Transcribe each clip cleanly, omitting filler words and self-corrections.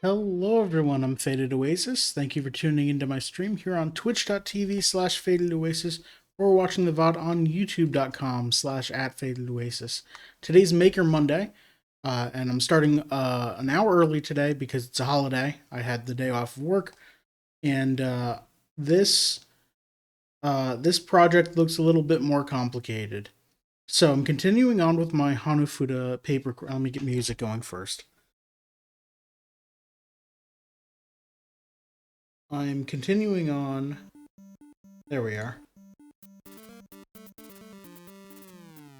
Hello everyone, I'm Faded Oasis. Thank you for tuning into my stream here on twitch.tv/Faded Oasis or watching the VOD on youtube.com/@Faded Oasis. Today's Maker Monday, and I'm starting an hour early today because it's a holiday. I had the day off of work, and this this project looks a little bit more complicated. So I'm continuing on with my Hanafuda paper. Let me get music going first. I'm continuing on. There we are.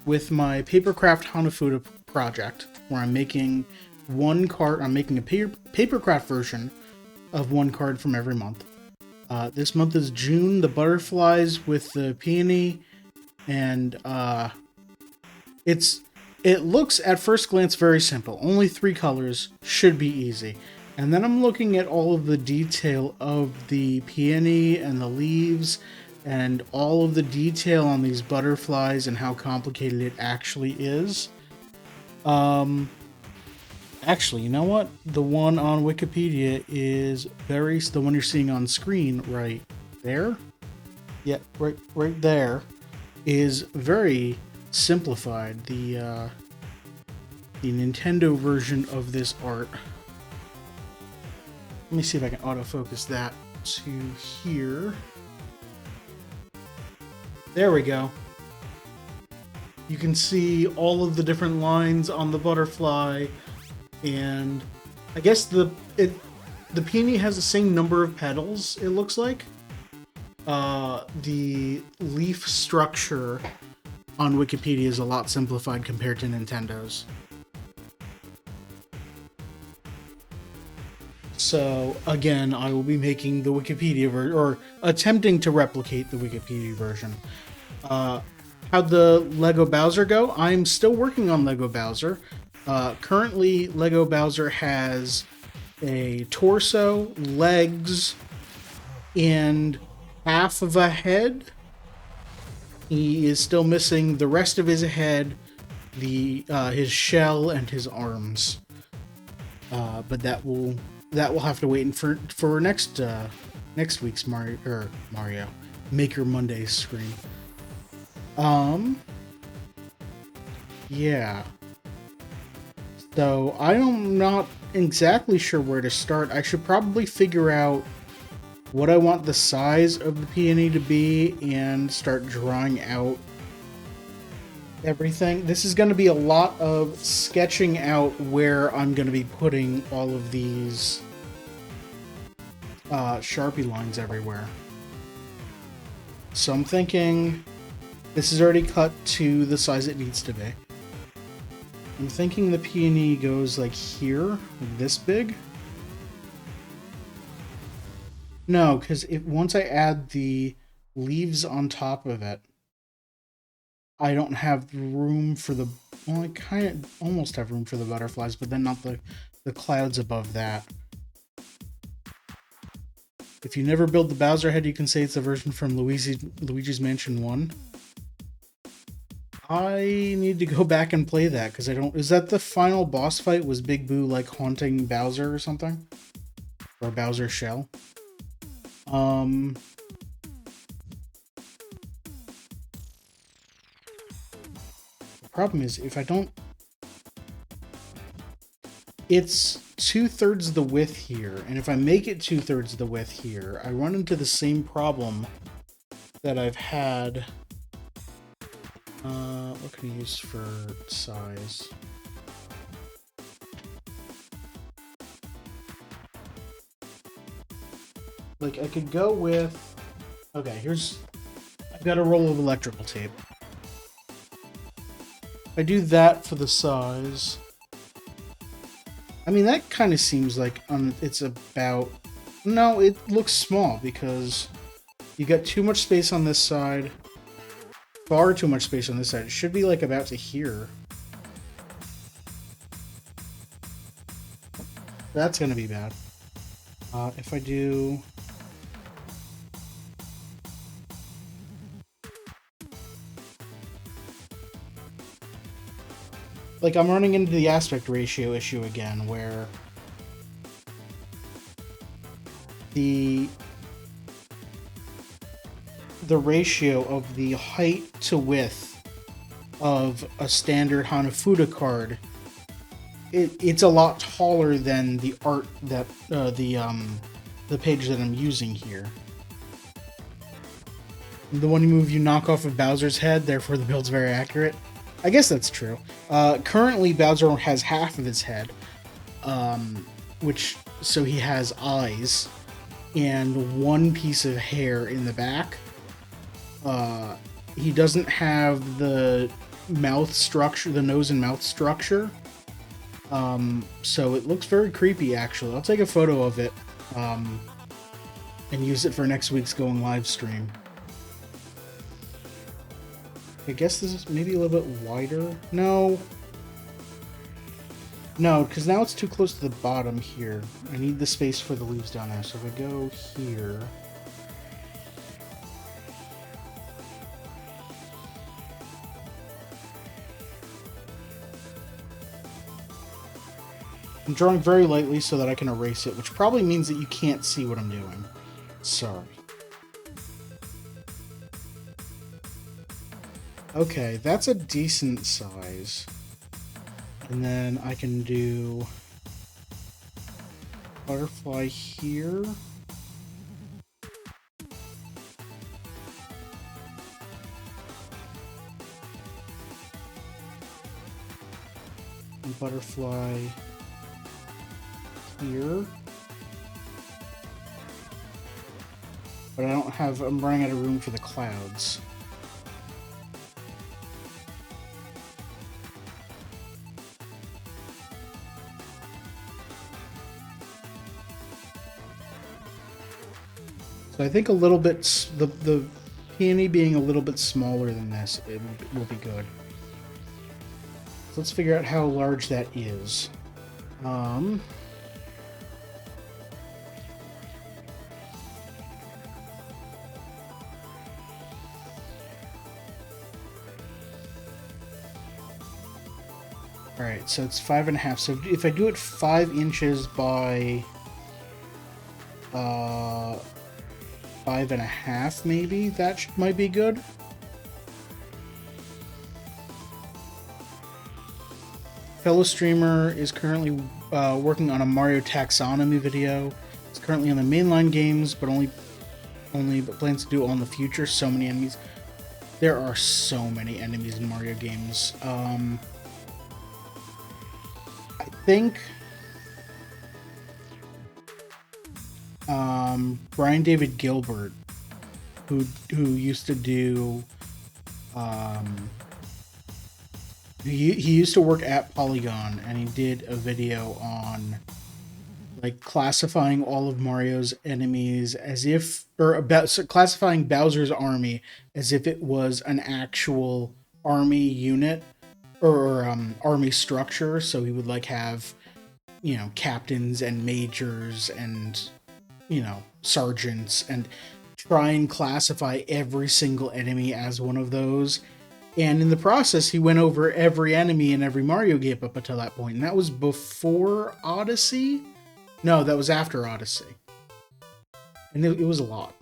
With my Papercraft Hanafuda project, where I'm making one card. I'm making a Papercraft version of one card from every month. This month is June, the butterflies with the peony, and it looks at first glance very simple. Only 3 colors, should be easy. And then I'm looking at all of the detail of the peony and the leaves and all of the detail on these butterflies and how complicated it actually is. Actually, you know what? The one on Wikipedia is the one you're seeing on screen right there. Yeah, right there is very simplified. The Nintendo version of this art. Let me see if I can autofocus that to here. There we go. You can see all of the different lines on the butterfly, and I guess the peony has the same number of petals, it looks like. The leaf structure on Wikipedia is a lot simplified compared to Nintendo's. So again, I will be making the Wikipedia version, or attempting to replicate the Wikipedia version. How'd the Lego Bowser go? I'm still working on Lego Bowser. Currently, Lego Bowser has a torso, legs, and half of a head. He is still missing the rest of his head, his shell, and his arms. But that will have to wait for next week's Mario Maker Monday stream. Yeah. So I'm not exactly sure where to start. I should probably figure out what I want the size of the peony to be and start drawing out everything. This is going to be a lot of sketching out where I'm going to be putting all of these Sharpie lines everywhere. So I'm thinking this is already cut to the size it needs to be. I'm thinking the peony goes like here, like this big. No, because once I add the leaves on top of it, I don't have room for the... Well, I kind of almost have room for the butterflies, but then not the clouds above that. If you never build the Bowser head, you can say it's a version from Luigi's Mansion 1. I need to go back and play that, because I don't... Is that the final boss fight? Was Big Boo, like, haunting Bowser or something? Or Bowser's shell? The problem is, if I don't... It's 2/3 the width here, and if I make it 2/3 the width here, I run into the same problem that I've had... what can I use for size? Like, I could go with... Okay, I've got a roll of electrical tape. If I do that for the size... I mean, that kind of seems like it's about... No, it looks small, because you got too much space on this side. Far too much space on this side. It should be, like, about to here. That's gonna be bad. If I do... Like, I'm running into the aspect ratio issue again, where the ratio of the height to width of a standard Hanafuda card, it's a lot taller than the art that the page that I'm using here. The one move you knock off of Bowser's head, therefore the build's very accurate. I guess that's true. Currently, Bowser has half of his head, so he has eyes and one piece of hair in the back. He doesn't have the mouth structure, the nose and mouth structure. So it looks very creepy, actually. I'll take a photo of it and use it for next week's going live stream. I guess this is maybe a little bit wider. No, because now it's too close to the bottom here. I need the space for the leaves down there. So if I go here... I'm drawing very lightly so that I can erase it, which probably means that you can't see what I'm doing. Sorry. Okay, that's a decent size. And then I can do butterfly here. And butterfly here. But I don't have, I'm running out of room for the clouds. So I think a little bit, the Peony being a little bit smaller than this, it will be good. So let's figure out how large that is. Alright, so it's 5.5. So if I do it 5 inches by 5.5, maybe that might be good. Fellow streamer is currently working on a Mario taxonomy video. It's currently on the mainline games, but only plans to do it all in the future. So many enemies. There are so many enemies in Mario games. I think Brian David Gilbert, who used to do he used to work at Polygon, and he did a video on like classifying all of Mario's enemies as if, or about classifying Bowser's army as if it was an actual army unit or army structure. So he would like have, you know, captains and majors and, you know, sergeants, and try and classify every single enemy as one of those. And in the process, he went over every enemy in every Mario game up until that point. And that was before Odyssey? No, that was after Odyssey. And it was a lot.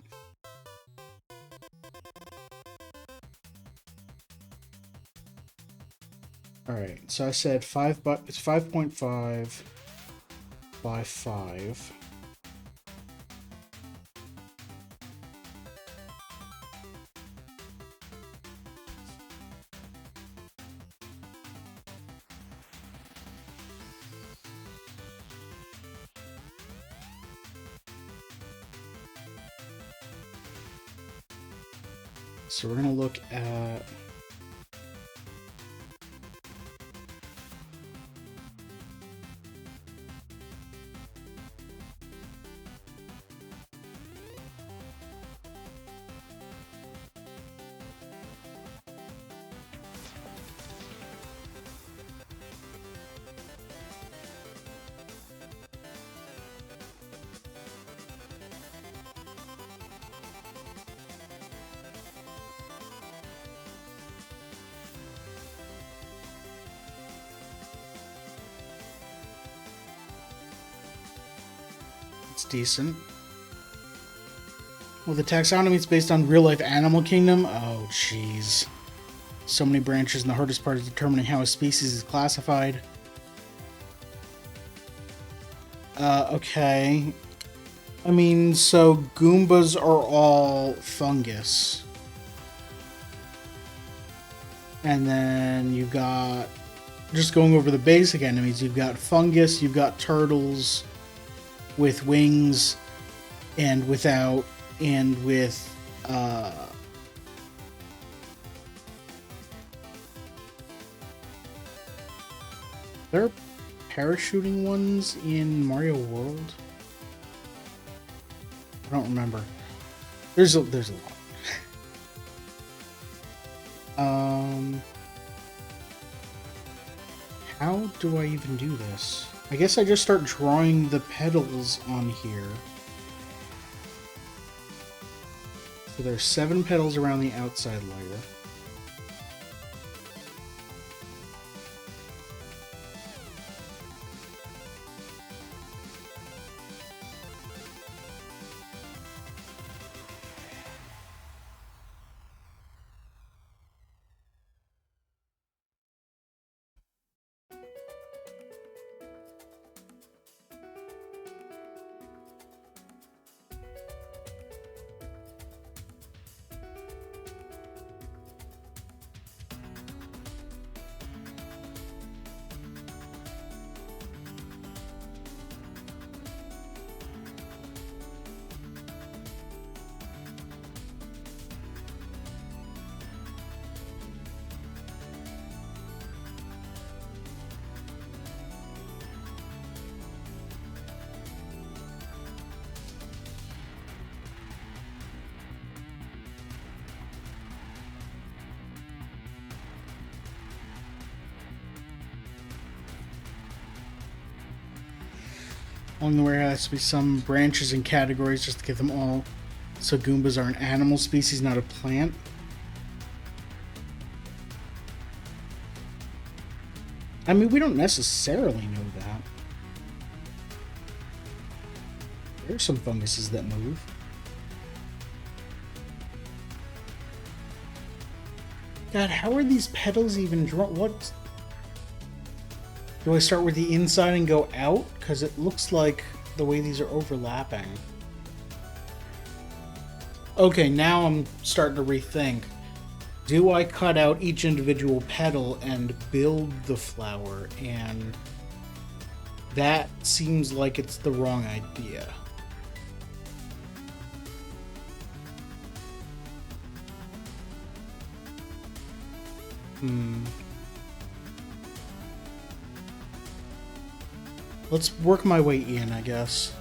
Alright, so I said 5, but it's 5.5 by 5. So we're going to look at it's decent. Well, the taxonomy is based on real-life animal kingdom. Oh, jeez. So many branches, and the hardest part is determining how a species is classified. Okay. I mean, so Goombas are all fungus. And then you've got, just going over the basic enemies, you've got fungus, you've got turtles with wings and without, and with, there are parachuting ones in Mario World? I don't remember. There's a lot. How do I even do this? I guess I just start drawing the petals on here. So there's 7 petals around the outside layer. Along the way, there has to be some branches and categories just to get them all. So Goombas are an animal species, not a plant. I mean, we don't necessarily know that. There are some funguses that move. God, how are these petals even drawn? What? Do I start with the inside and go out? Because it looks like the way these are overlapping. Okay, now I'm starting to rethink. Do I cut out each individual petal and build the flower? And that seems like it's the wrong idea. Let's work my way in, I guess.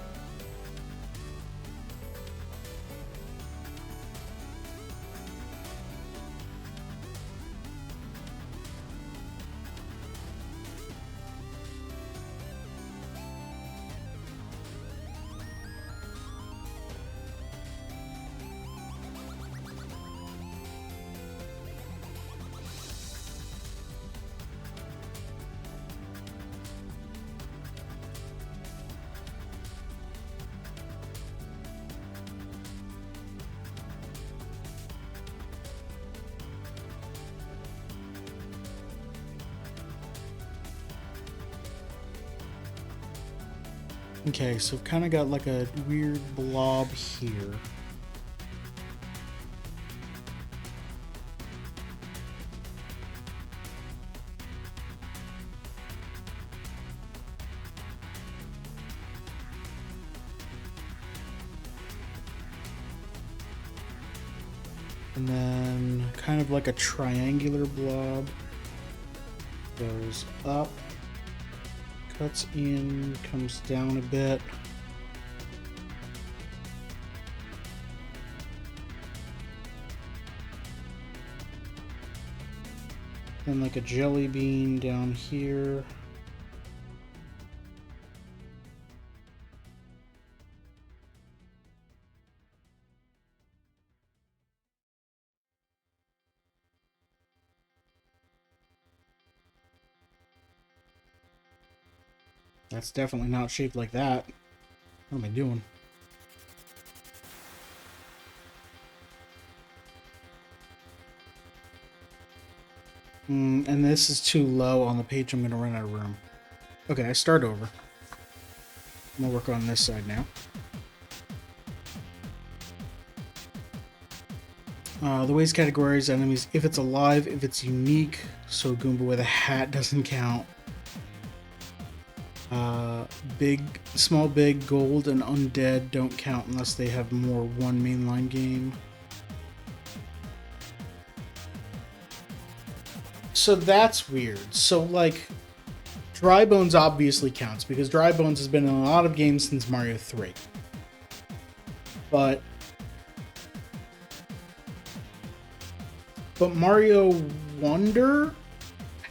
Okay, so I've kind of got like a weird blob here. And then kind of like a triangular blob goes up, cuts in, comes down a bit. Then like a jelly bean down here. That's definitely not shaped like that. What am I doing? And this is too low on the page. I'm going to run out of room. Okay, I start over. I'm going to work on this side now. The ways categorize enemies if it's alive, if it's unique. So Goomba with a hat doesn't count. Big, small, big, gold, and undead don't count unless they have more one mainline game. So that's weird. So, like, Dry Bones obviously counts, because Dry Bones has been in a lot of games since Mario 3. But Mario Wonder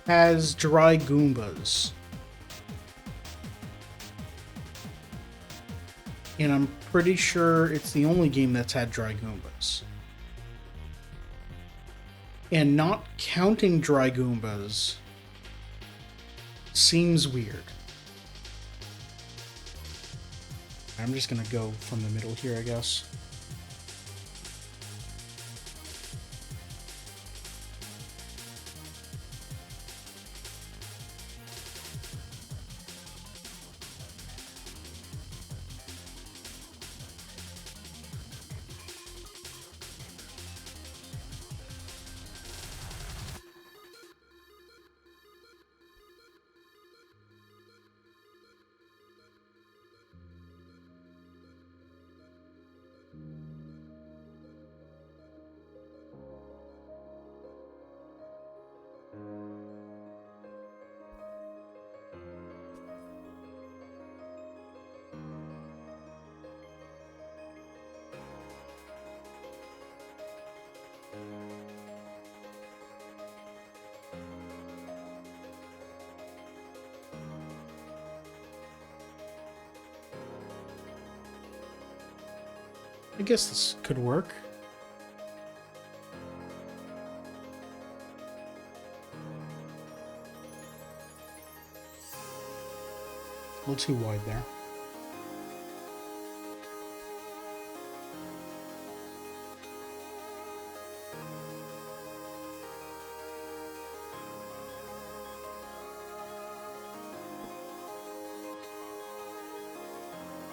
has Dry Goombas. And I'm pretty sure it's the only game that's had Dry Goombas. And not counting Dry Goombas seems weird. I'm just gonna go from the middle here, I guess. I guess this could work. A little too wide there.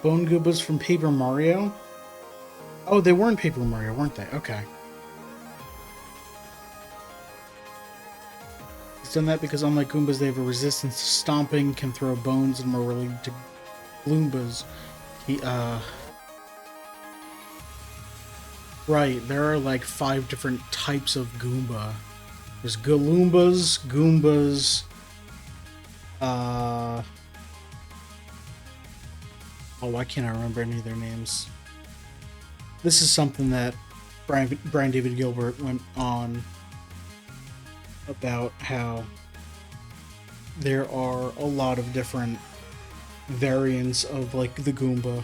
Bone Goombas from Paper Mario? Oh, they were in Paper Mario, weren't they? Okay. He's done that because unlike Goombas, they have a resistance to stomping, can throw bones, and are more related to Gloombas. Right, there are like 5 different types of Goomba. There's Galoombas, Goombas, oh, why can't I remember any of their names? This is something that Brian David Gilbert went on about, how there are a lot of different variants of like the Goomba,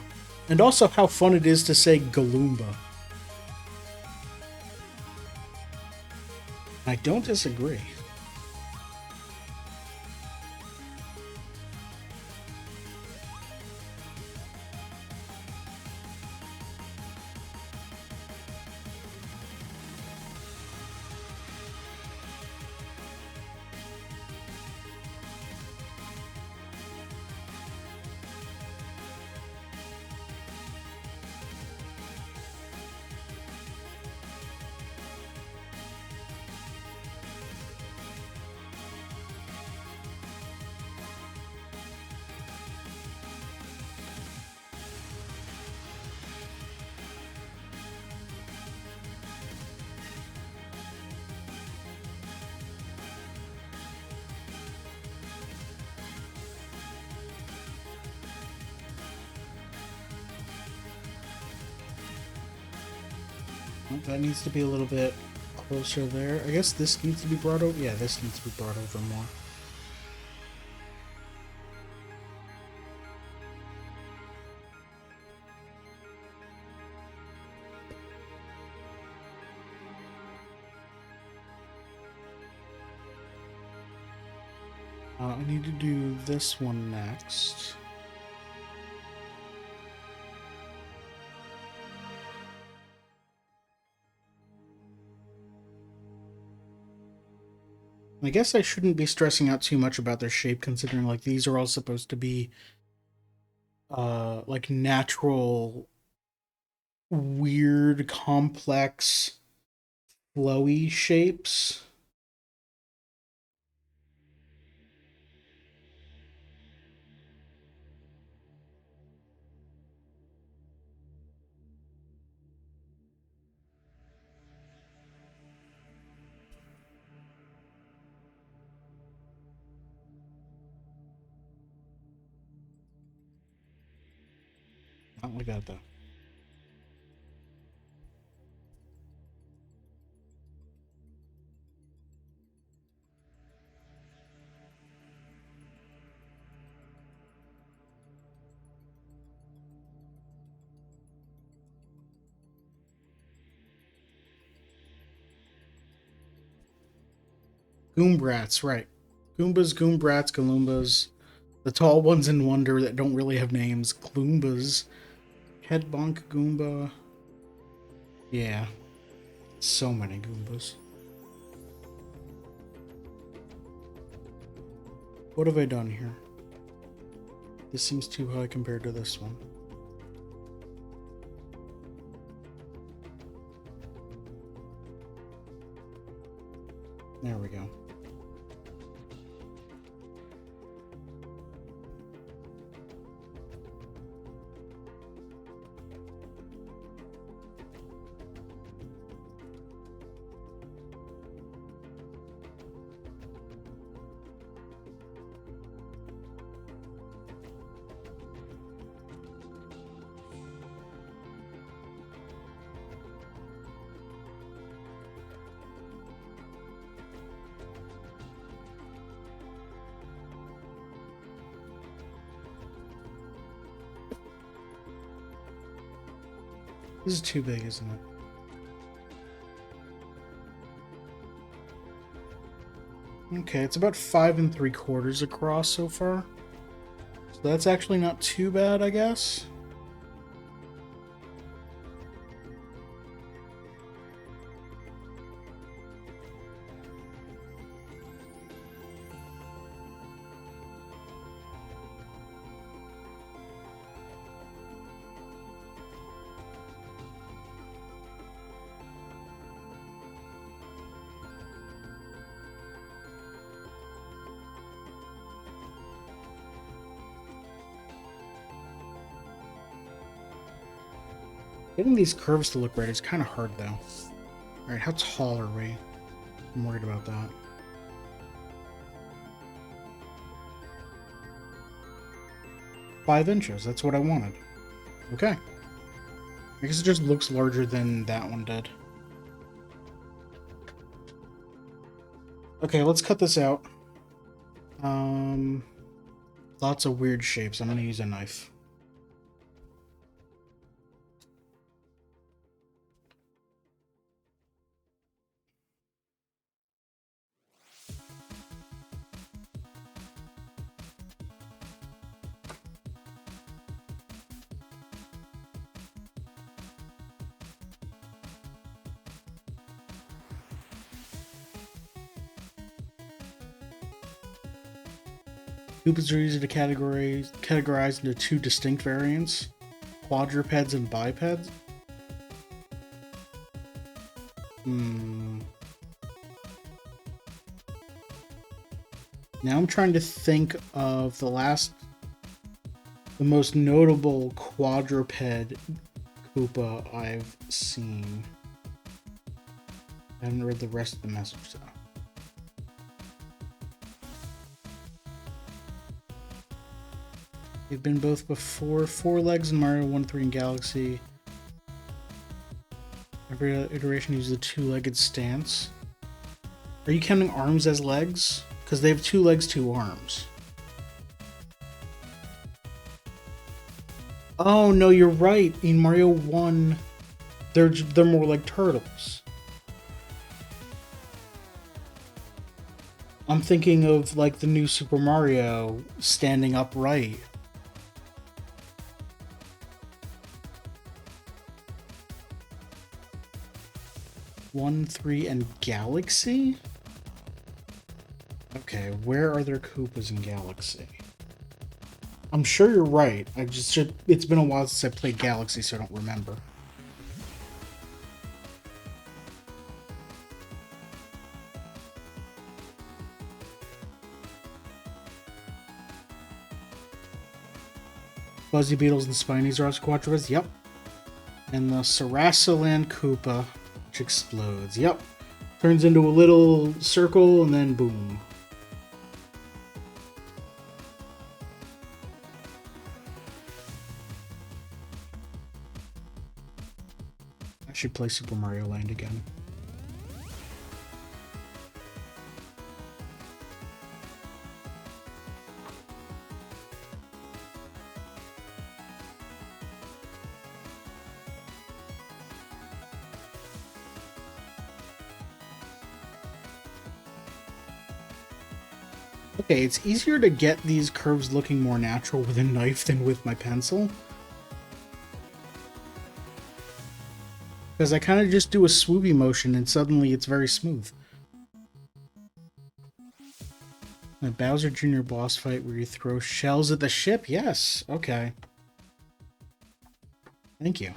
and also how fun it is to say Galoomba. I don't disagree. That needs to be a little bit closer there. I guess this needs to be brought over. Yeah, this needs to be brought over more. I need to do this one next. I guess I shouldn't be stressing out too much about their shape, considering like these are all supposed to be like natural, weird, complex, flowy shapes. Not like that though. Goombrats, right. Goombas, Goombrats, Galoombas. The tall ones in Wonder that don't really have names. Gloombas. Headbonk Goomba. Yeah. So many Goombas. What have I done here? This seems too high compared to this one. There we go. This is too big, isn't it? Okay, it's about 5 3/4 across so far. So that's actually not too bad, I guess. Getting these curves to look right is kind of hard, though. Alright, how tall are we? I'm worried about that. $5 that's what I wanted. Okay. I guess it just looks larger than that one did. Okay, let's cut this out. Lots of weird shapes. I'm gonna use a knife. Koopas are easy to categorize into two distinct variants, quadrupeds and bipeds. Now I'm trying to think of the most notable quadruped Koopa I've seen. I haven't read the rest of the message though. They've been both before 4 legs in Mario 1, 3, and Galaxy. Every iteration uses a 2-legged stance. Are you counting arms as legs? Because they have 2 legs, 2 arms. Oh no, you're right. In Mario 1, they're more like turtles. I'm thinking of like the new Super Mario standing upright. One, 3, and Galaxy? Okay, where are there Koopas in Galaxy? I'm sure you're right. It's been a while since I played Galaxy, so I don't remember. Fuzzy Beetles and Spinies are also Quadrivas? Yep. And the Sarasaland Koopa, which explodes. Yep. Turns into a little circle and then boom. I should play Super Mario Land again. Okay, it's easier to get these curves looking more natural with a knife than with my pencil. Because I kind of just do a swoopy motion and suddenly it's very smooth. The Bowser Jr. boss fight where you throw shells at the ship? Yes. Okay. Thank you.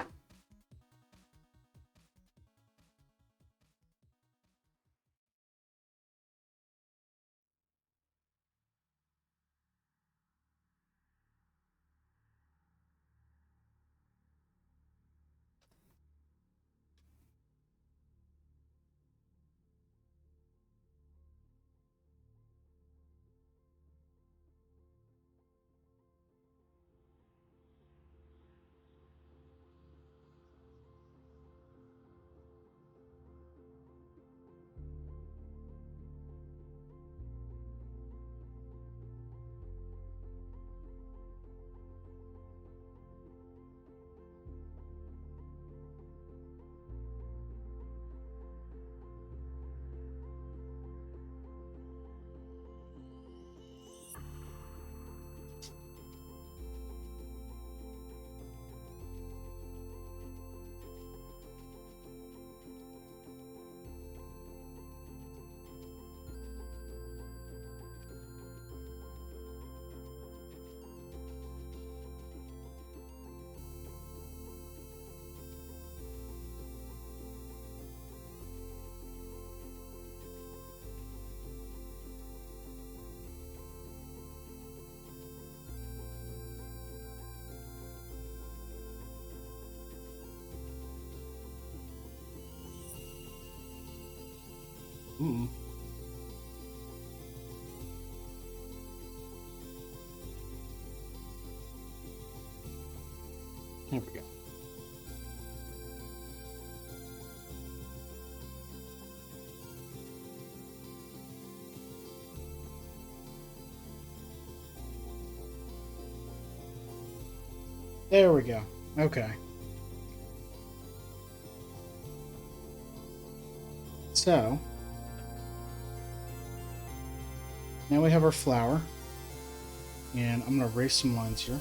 Ooh. There we go. There we go. Okay. So, now we have our flower. And I'm going to erase some lines here.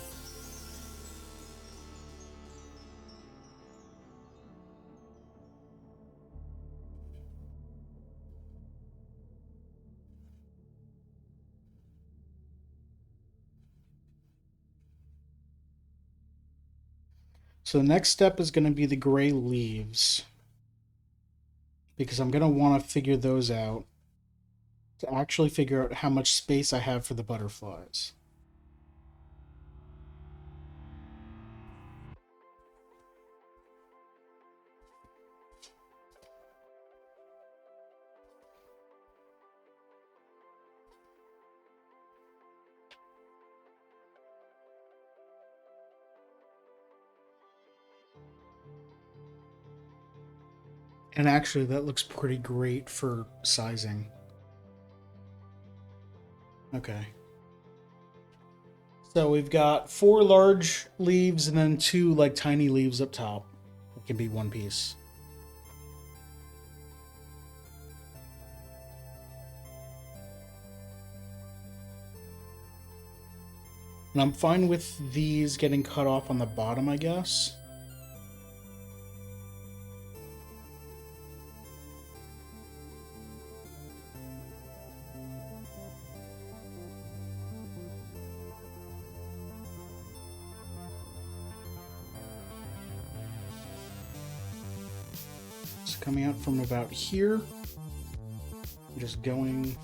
So the next step is going to be the gray leaves. Because I'm going to want to figure those out to actually figure out how much space I have for the butterflies. And actually, that looks pretty great for sizing. Okay. So we've got 4 large leaves and then 2 like tiny leaves up top. It can be one piece. And I'm fine with these getting cut off on the bottom, I guess. So coming out from about here, just going.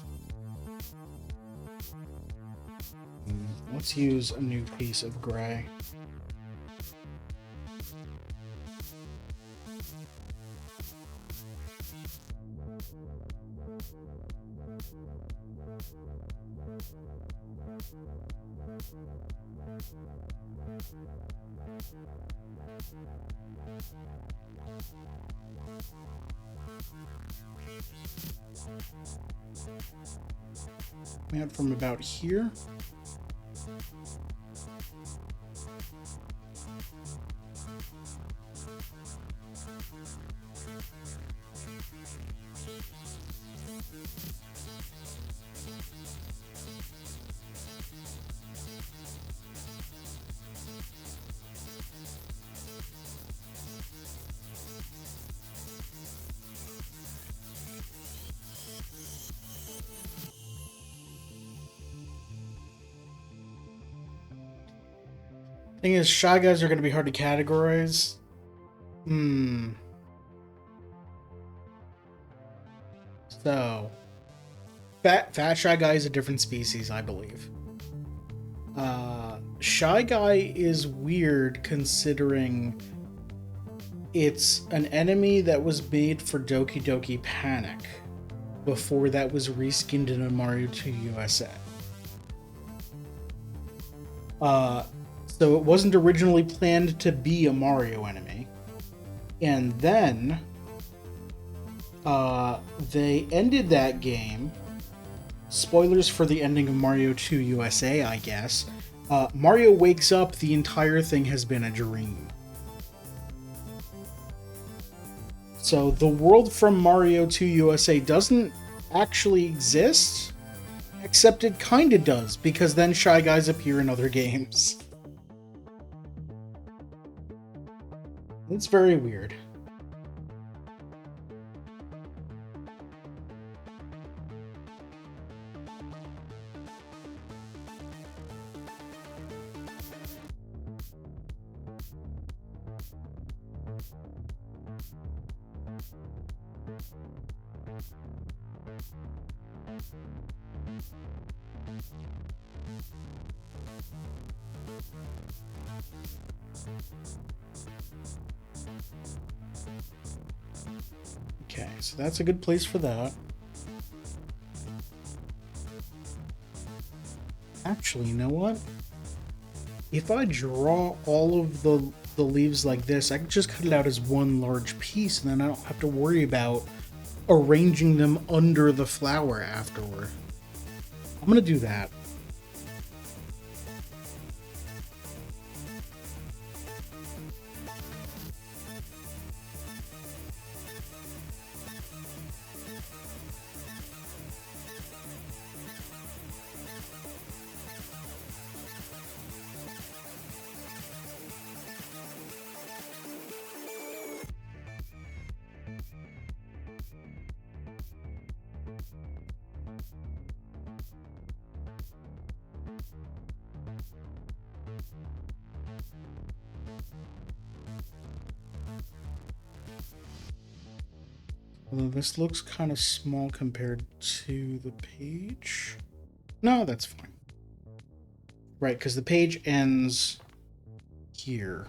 Let's use a new piece of gray. Coming out from about here. Thing is, Shy Guys are going to be hard to categorize. So, Fat Shy Guy is a different species, I believe. Shy Guy is weird considering it's an enemy that was made for Doki Doki Panic before that was reskinned in a Mario 2 USA. So it wasn't originally planned to be a Mario enemy. And then they ended that game. Spoilers for the ending of Mario 2 USA, I guess. Mario wakes up, the entire thing has been a dream. So the world from Mario 2 USA doesn't actually exist, except it kinda does, because then Shy Guys appear in other games. It's very weird. Okay, so that's a good place for that. Actually, you know what? If I draw all of the leaves like this, I can just cut it out as one large piece, and then I don't have to worry about arranging them under the flower afterward. I'm gonna do that. Although this looks kind of small compared to the page. No, that's fine. Right, because the page ends here.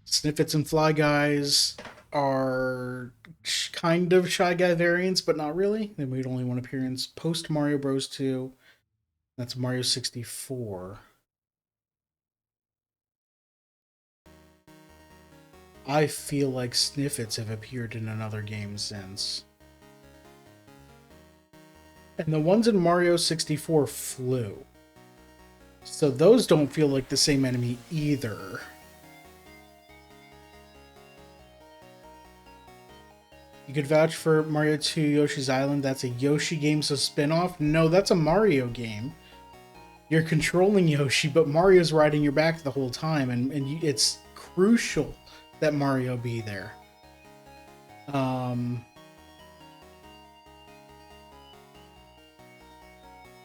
Sniffits and Fly Guys are kind of Shy Guy variants, but not really. They made only one appearance post Mario Bros. 2. That's Mario 64. I feel like Sniffits have appeared in another game since. And the ones in Mario 64 flew. So those don't feel like the same enemy either. You could vouch for Mario 2 Yoshi's Island. That's a Yoshi game, so spin-off? No, that's a Mario game. You're controlling Yoshi, but Mario's riding your back the whole time, and it's crucial that Mario be there.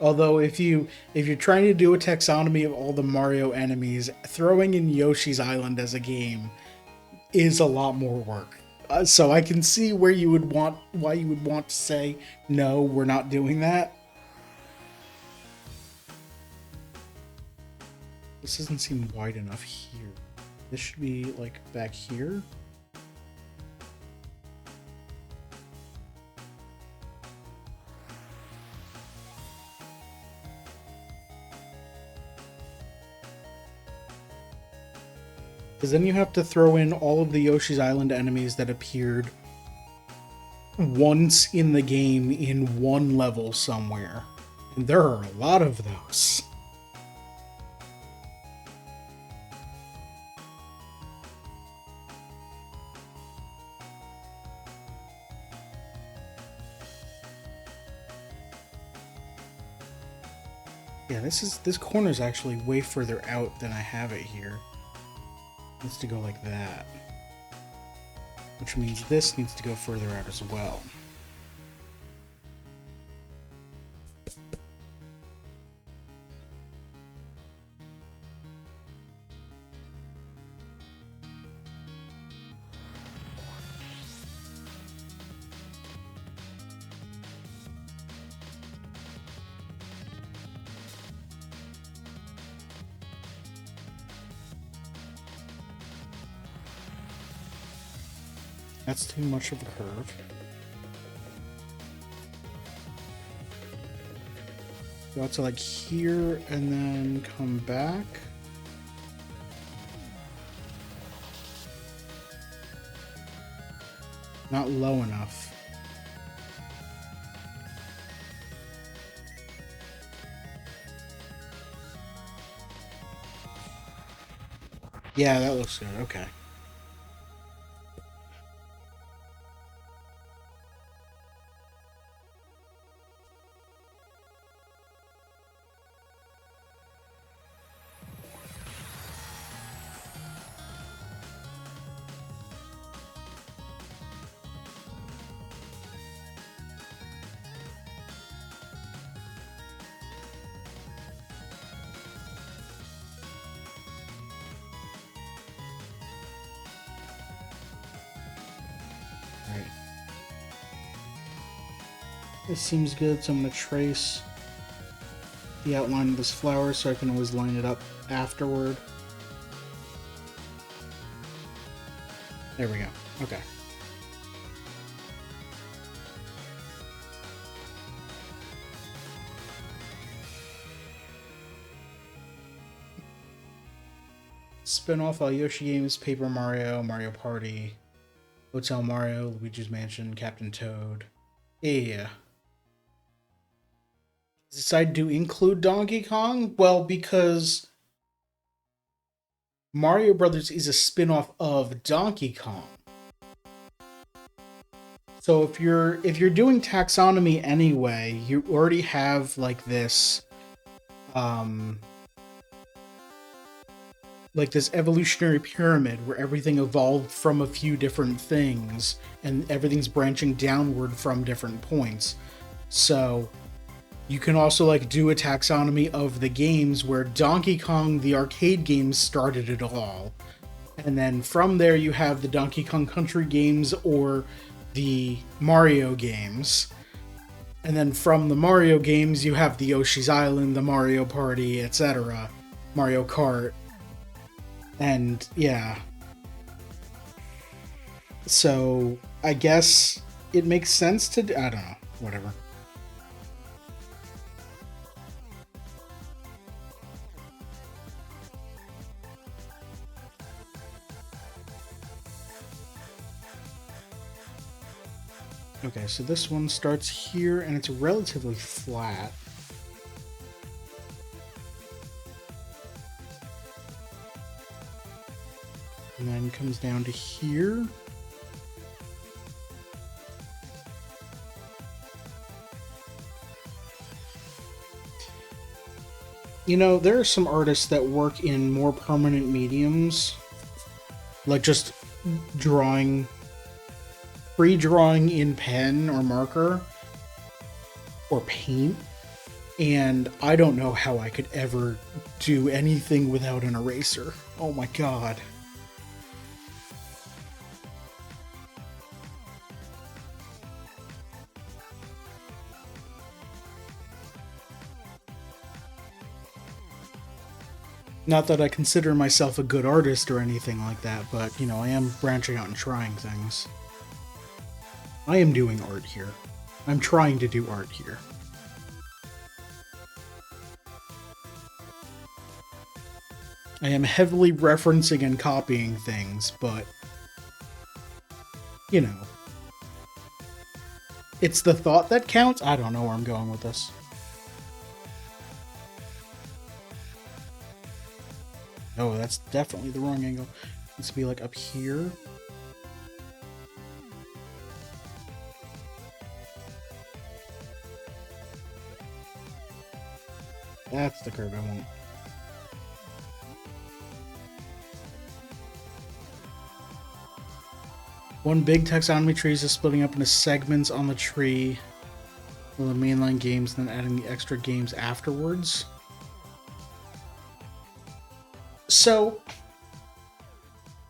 Although if you're trying to do a taxonomy of all the Mario enemies, throwing in Yoshi's Island as a game is a lot more work. So I can see why you would want to say no, we're not doing that. This doesn't seem wide enough here. This should be like back here. Because then you have to throw in all of the Yoshi's Island enemies that appeared once in the game in one level somewhere. And there are a lot of those. Yeah, this corner's actually way further out than I have it here. It needs to go like that. Which means this needs to go further out as well. That's too much of a curve. Go out to like here and then come back. Not low enough. Yeah, that looks good. Okay. This seems good, so I'm going to trace the outline of this flower so I can always line it up afterward. There we go. Okay. Spin-off all Yoshi games, Paper Mario, Mario Party, Hotel Mario, Luigi's Mansion, Captain Toad. Yeah. Decided to include Donkey Kong? Well, because Mario Brothers is a spin-off of Donkey Kong. So if you're doing taxonomy anyway, you already have like this evolutionary pyramid where everything evolved from a few different things and everything's branching downward from different points. So you can also like do a taxonomy of the games where Donkey Kong, the arcade games, started it all. And then from there you have the Donkey Kong Country games or the Mario games. And then from the Mario games you have the Yoshi's Island, the Mario Party, etc. Mario Kart. And yeah. So I guess it makes sense to do, I don't know, whatever. Okay, so this one starts here, and it's relatively flat. And then comes down to here. You know, there are some artists that work in more permanent mediums, like just drawing, free drawing in pen or marker or paint, And I don't know how I could ever do anything without an eraser. Oh my god. Not that I consider myself a good artist or anything like that, but, you know, I am branching out and trying things. I am doing art here. I'm trying to do art here. I am heavily referencing and copying things, but, you know, it's the thought that counts? I don't know where I'm going with this. Oh, that's definitely the wrong angle. It needs to be like up here. That's the curve I want. One big taxonomy tree is splitting up into segments on the tree. Well, the mainline games, then adding the extra games afterwards. So,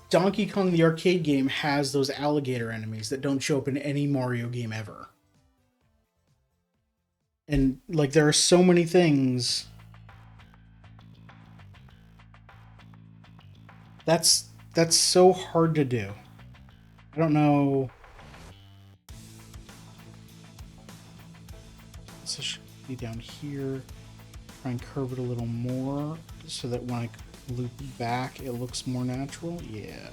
Donkey Kong the arcade game has those alligator enemies that don't show up in any Mario game ever. And, like, there are so many things. That's so hard to do. I don't know. This should be down here. Try and curve it a little more so that when I loop back, it looks more natural. Yeah.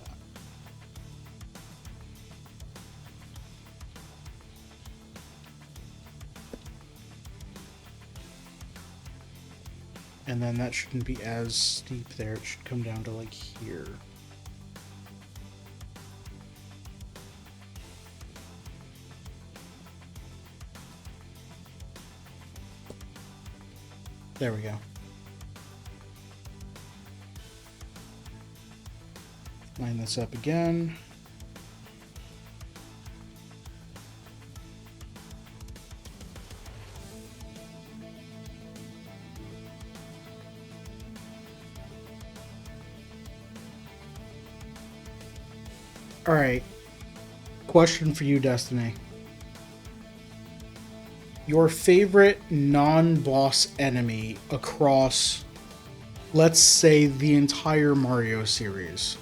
And then that shouldn't be as steep there. It should come down to like here. There we go. Line this up again. All right. Question for you, Destiny. Your favorite non-boss enemy across, let's say, the entire Mario series.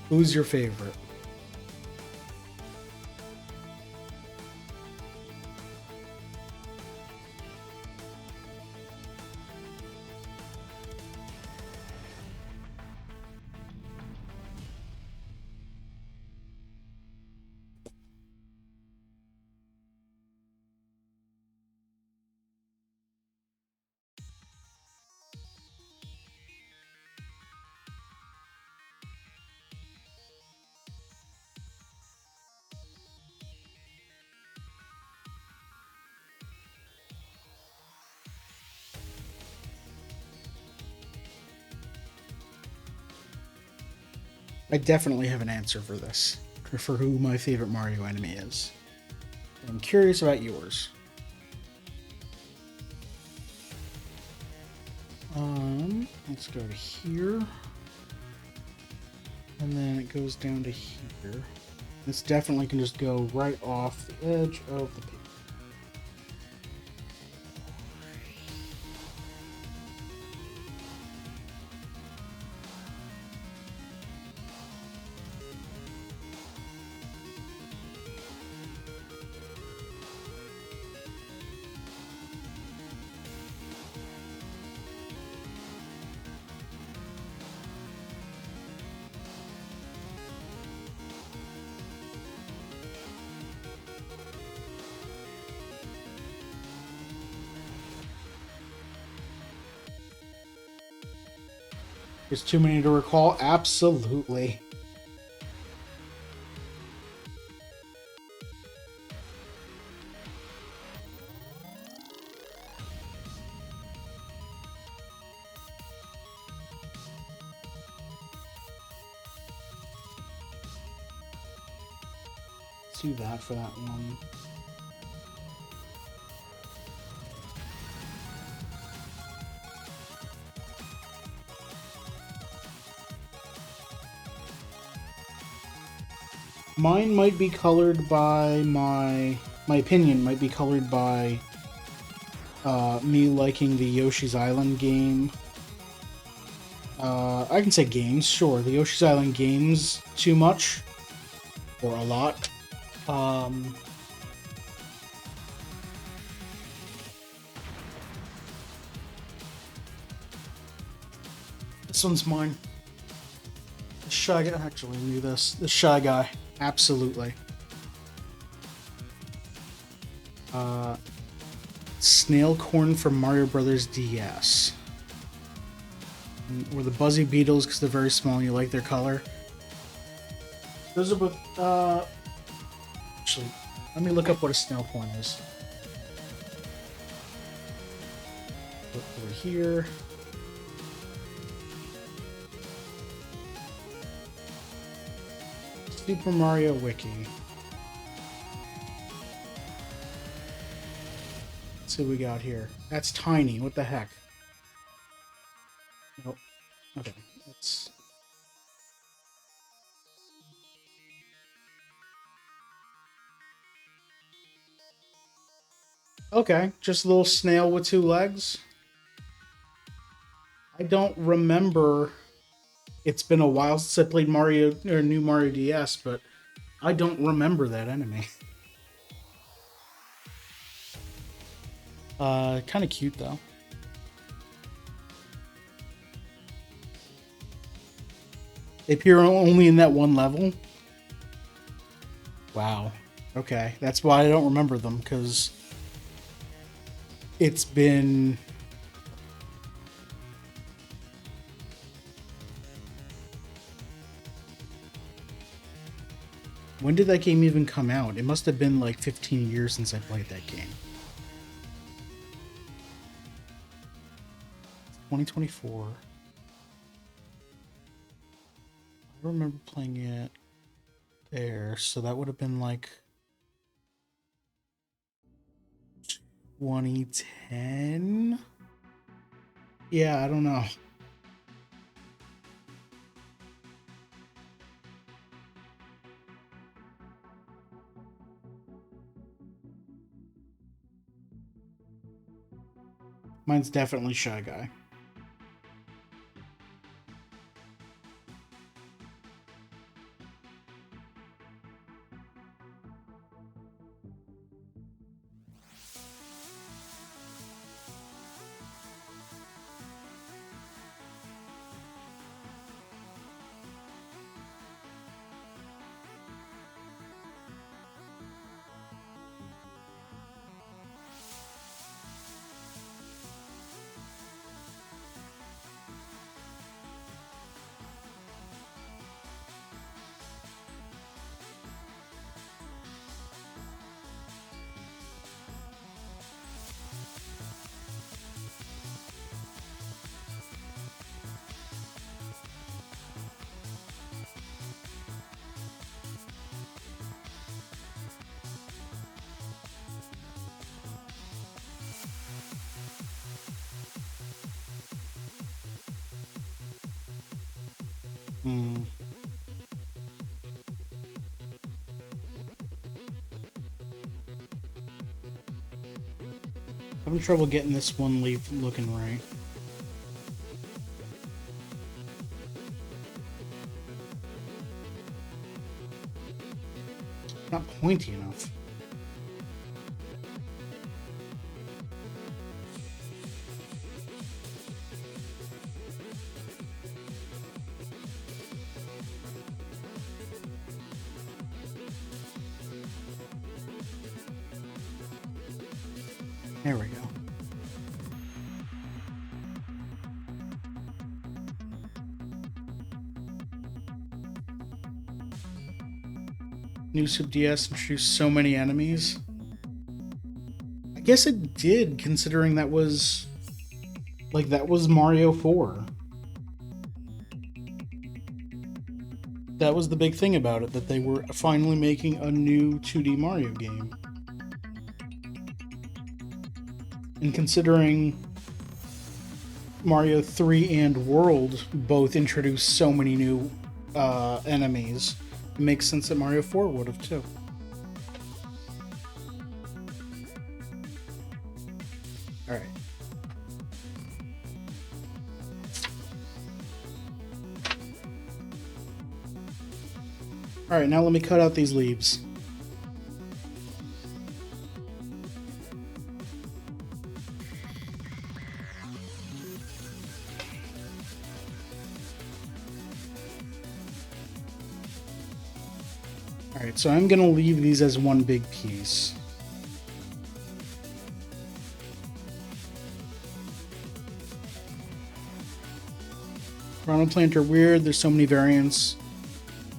Who's your favorite? I definitely have an answer for this, for who my favorite Mario enemy is. I'm curious about yours. Let's go to here. And then it goes down to here. This definitely can just go right off the edge of the paper. There's too many to recall? Absolutely. Let's do that for that one. Mine might be colored by my opinion might be colored by me liking the Yoshi's Island game. I can say games, sure. The Yoshi's Island games too much or a lot. This one's mine. The Shy Guy. Actually, I knew this. The Shy Guy. Absolutely. Snail Corn from Mario Brothers DS. Or the Buzzy Beetles because they're very small and you like their color. Those are both. Actually, let me look up what a snail corn is. Look over here. Super Mario Wiki. Let's see what we got here. That's tiny. What the heck? Nope. Okay. Let's. Okay, just a little snail with two legs. I don't remember. It's been a while since I played Mario or New Mario DS, but I don't remember that enemy. Kind of cute though. They appear only in that one level. Wow. Okay, that's why I don't remember them, because it's been. When did that game even come out? It must have been like 15 years since I played that game. 2024. I remember playing it there, so that would have been like 2010? Yeah, I don't know. Mine's definitely Shy Guy. Having trouble getting this one leaf looking right. Not pointy enough. There we go. New Sub DS introduced so many enemies. I guess it did, considering that was Mario 4. That was the big thing about it, that they were finally making a new 2D Mario game. And considering Mario 3 and World both introduced so many new enemies, It makes sense that Mario 4 would have too. Alright. Alright, now let me cut out these leaves. Alright, so I'm going to leave these as one big piece. Piranha plant are weird. There's so many variants.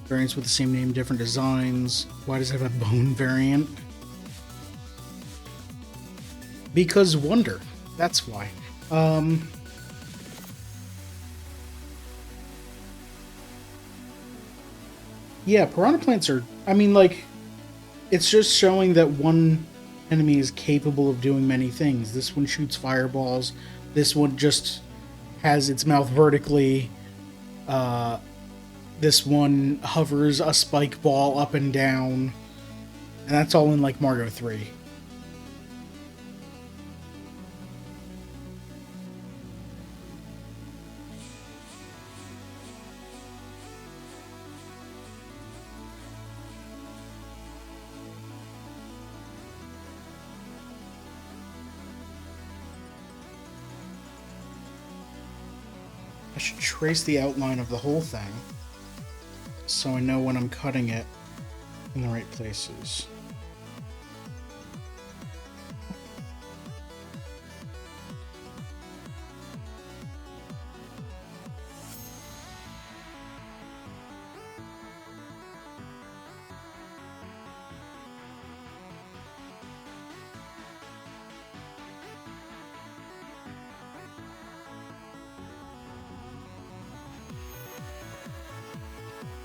Variants with the same name, different designs. Why does it have a bone variant? Because wonder. That's why. Yeah, piranha plants are... I mean, like, it's just showing that one enemy is capable of doing many things. This one shoots fireballs. This one just has its mouth vertically. This one hovers a spike ball up and down. And that's all in, like, Mario 3. I should trace the outline of the whole thing so I know when I'm cutting it in the right places.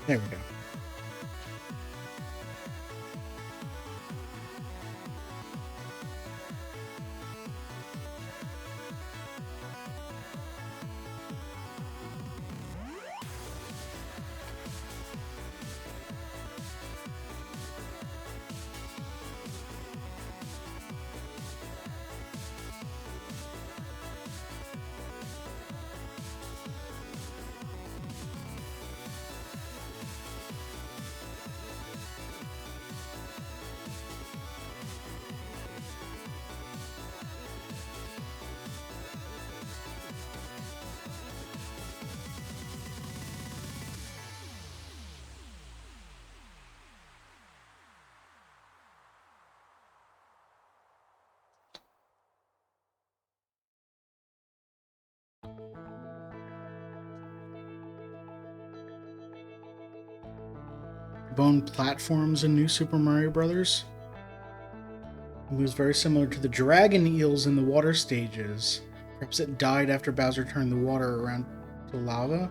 There we go. Bone platforms in New Super Mario Bros. It was very similar to the dragon eels in the water stages. Perhaps it died after Bowser turned the water around to lava.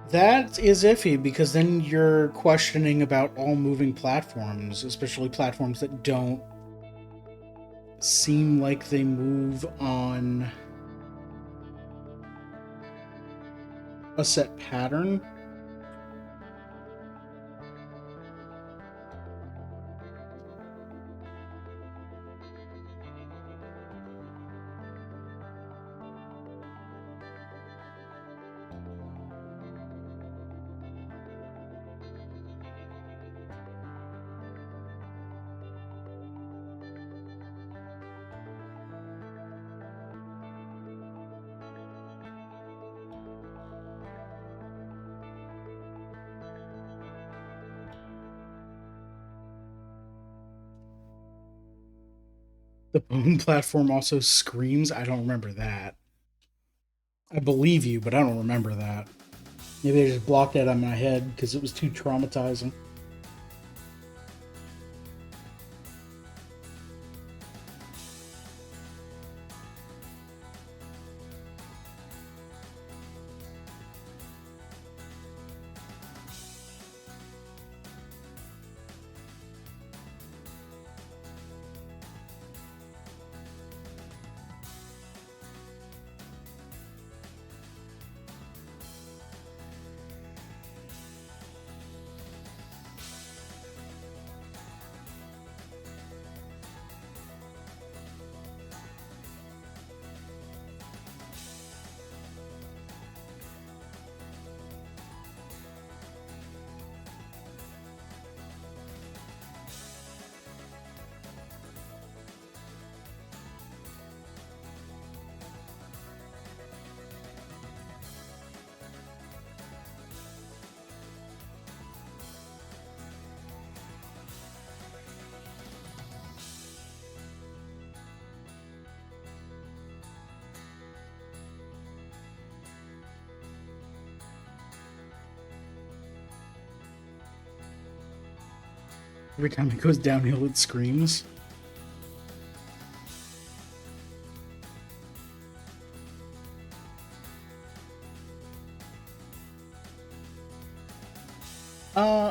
That is iffy, because then you're questioning about all moving platforms, especially platforms that don't seem like they move on a set pattern. The bone platform also screams. I don't remember that. I believe you, but I don't remember that. Maybe I just blocked that on my head because it was too traumatizing. Every time it goes downhill, it screams.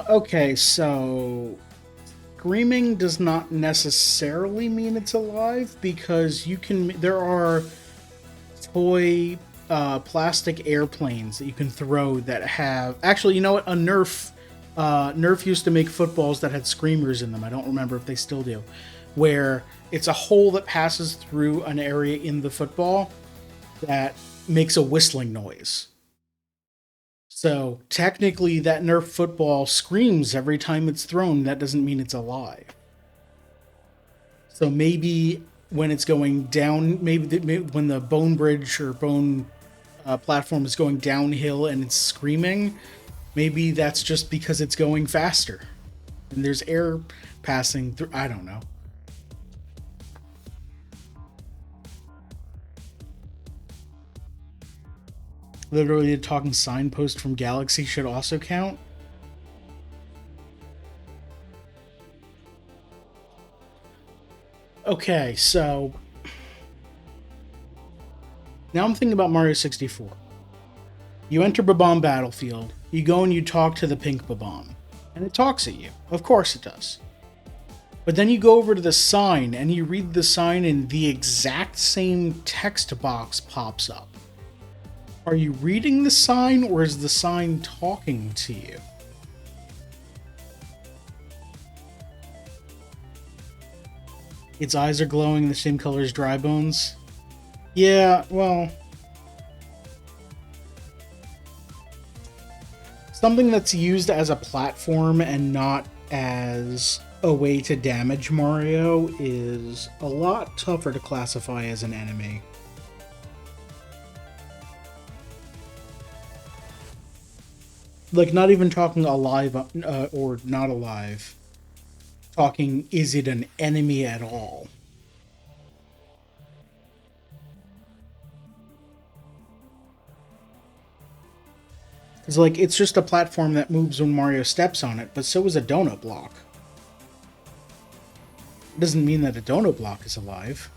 Okay, so screaming does not necessarily mean it's alive because there are toy plastic airplanes that you can throw that have actually, you know what, Nerf used to make footballs that had screamers in them. I don't remember if they still do, where it's a hole that passes through an area in the football that makes a whistling noise. So technically, that Nerf football screams every time it's thrown. That doesn't mean it's alive. So maybe when it's going down, maybe when the bone bridge or bone platform is going downhill and it's screaming, maybe that's just because it's going faster and there's air passing through. I don't know. Literally, a talking signpost from Galaxy should also count. Okay, so now I'm thinking about Mario 64. You enter Bob-omb Battlefield, you go and you talk to the pink Bob-omb, and it talks at you. Of course it does. But then you go over to the sign and you read the sign and the exact same text box pops up. Are you reading the sign or is the sign talking to you? Its eyes are glowing the same color as dry bones. Yeah, well, something that's used as a platform and not as a way to damage Mario is a lot tougher to classify as an enemy. Like, not even talking alive or not alive. Talking, is it an enemy at all? It's like, it's just a platform that moves when Mario steps on it, but so is a donut block. It doesn't mean that a donut block is alive.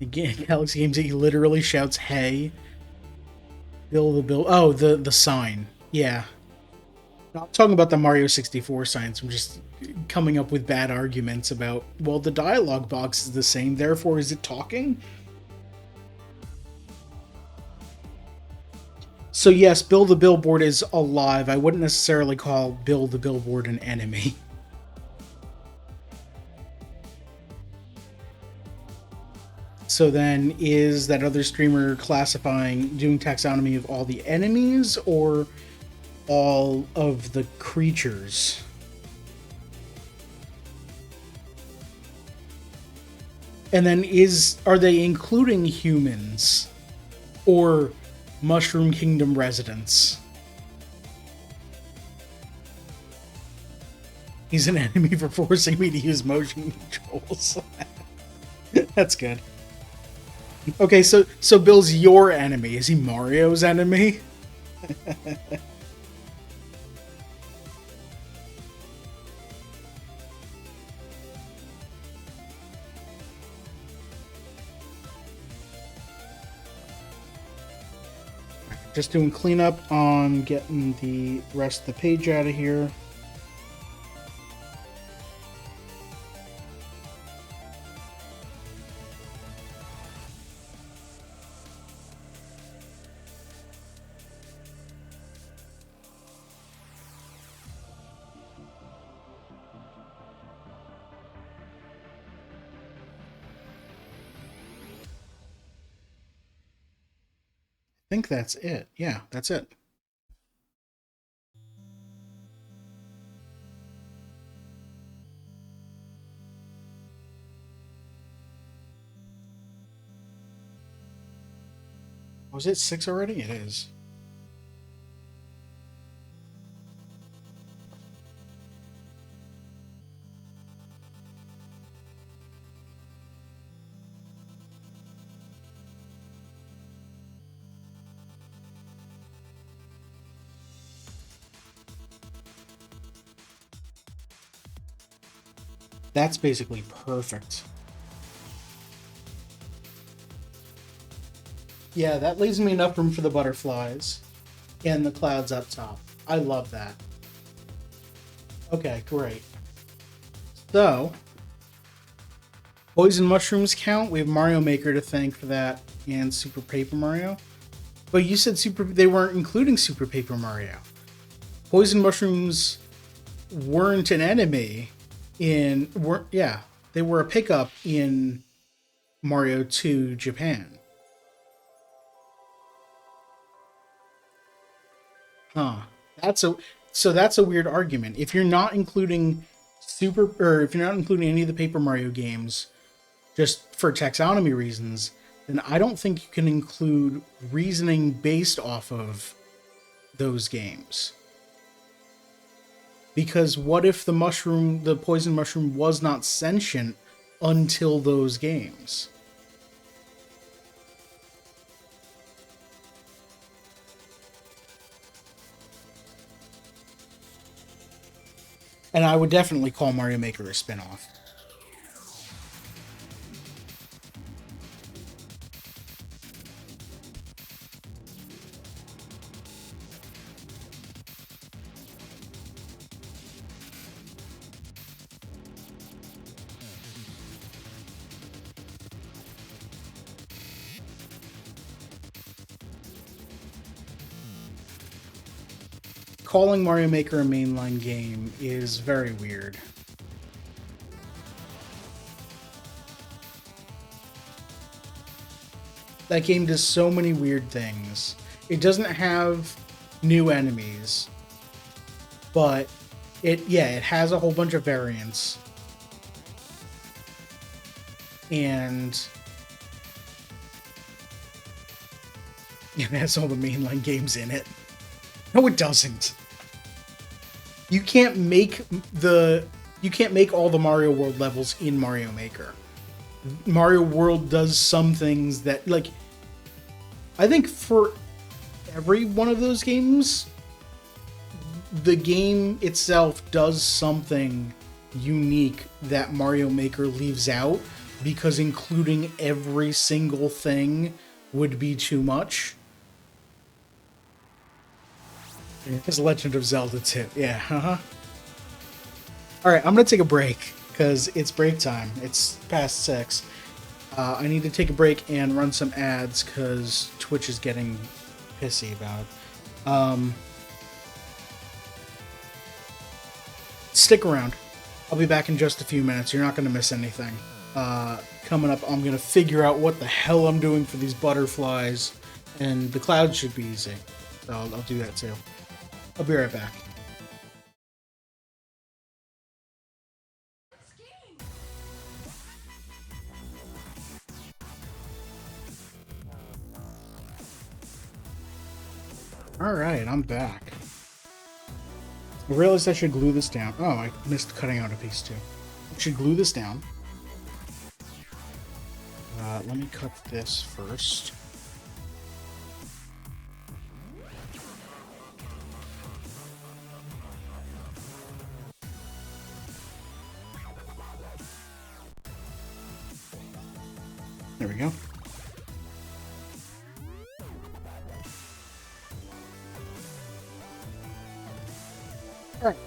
Again, Galaxy Games, he literally shouts, "Hey, Bill the Bill." Oh, the sign. Yeah. Not talking about the Mario 64 signs. I'm just coming up with bad arguments about, well, the dialogue box is the same, therefore is it talking? So yes, Bill the Billboard is alive. I wouldn't necessarily call Bill the Billboard an enemy. So then, is that other streamer doing taxonomy of all the enemies or all of the creatures? And then are they including humans or Mushroom Kingdom residents? He's an enemy for forcing me to use motion controls. That's good. Okay, so Bill's your enemy. Is he Mario's enemy? Just doing cleanup on getting the rest of the page out of here. I think that's it. Yeah, that's it. Was it 6 already? It is. That's basically perfect. Yeah, that leaves me enough room for the butterflies and the clouds up top. I love that. Okay, great. So, poison mushrooms count. We have Mario Maker to thank for that, and Super Paper Mario. But you said they weren't including Super Paper Mario. Poison mushrooms weren't an enemy they were a pickup in Mario 2 Japan. Huh. That's a that's a weird argument. If you're not including if you're not including any of the Paper Mario games just for taxonomy reasons, then I don't think you can include reasoning based off of those games. Because what if the poison mushroom was not sentient until those games? And I would definitely call Mario Maker a spinoff. Calling Mario Maker a mainline game is very weird. That game does so many weird things. It doesn't have new enemies, but it has a whole bunch of variants. And it has all the mainline games in it. No, it doesn't. You can't make all the Mario World levels in Mario Maker. Mario World does some things that, like, I think for every one of those games, the game itself does something unique that Mario Maker leaves out, because including every single thing would be too much. It's Legend of Zelda 2. Yeah, Alright, I'm gonna take a break, because it's break time. It's past 6. I need to take a break and run some ads, because Twitch is getting pissy about it. Stick around. I'll be back in just a few minutes. You're not going to miss anything. Coming up, I'm going to figure out what the hell I'm doing for these butterflies, and the clouds should be easy. So I'll do that too. I'll be right back. Alright, I'm back. I realized I should glue this down. Oh, I missed cutting out a piece too. I should glue this down. Let me cut this first. There we go. All right.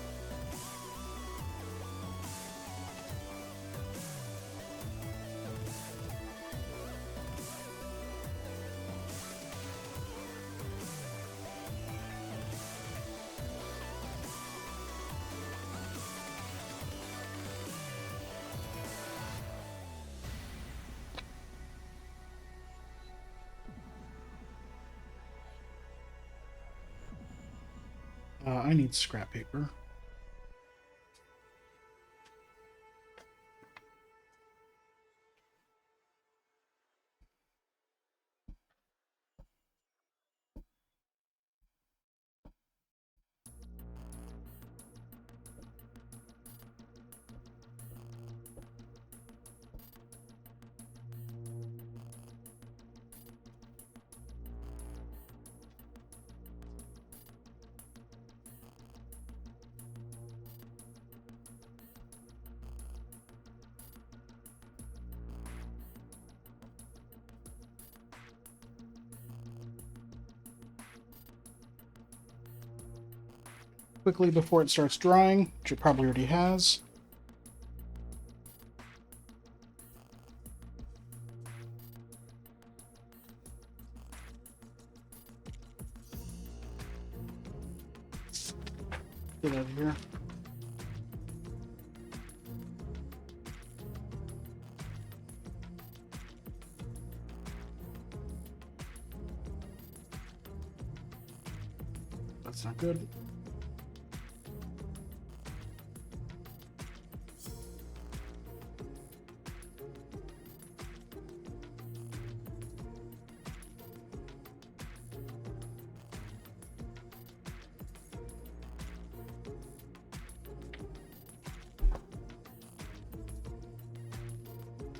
I need scrap paper. quickly before it starts drying, which it probably already has. Get out of here. That's not good.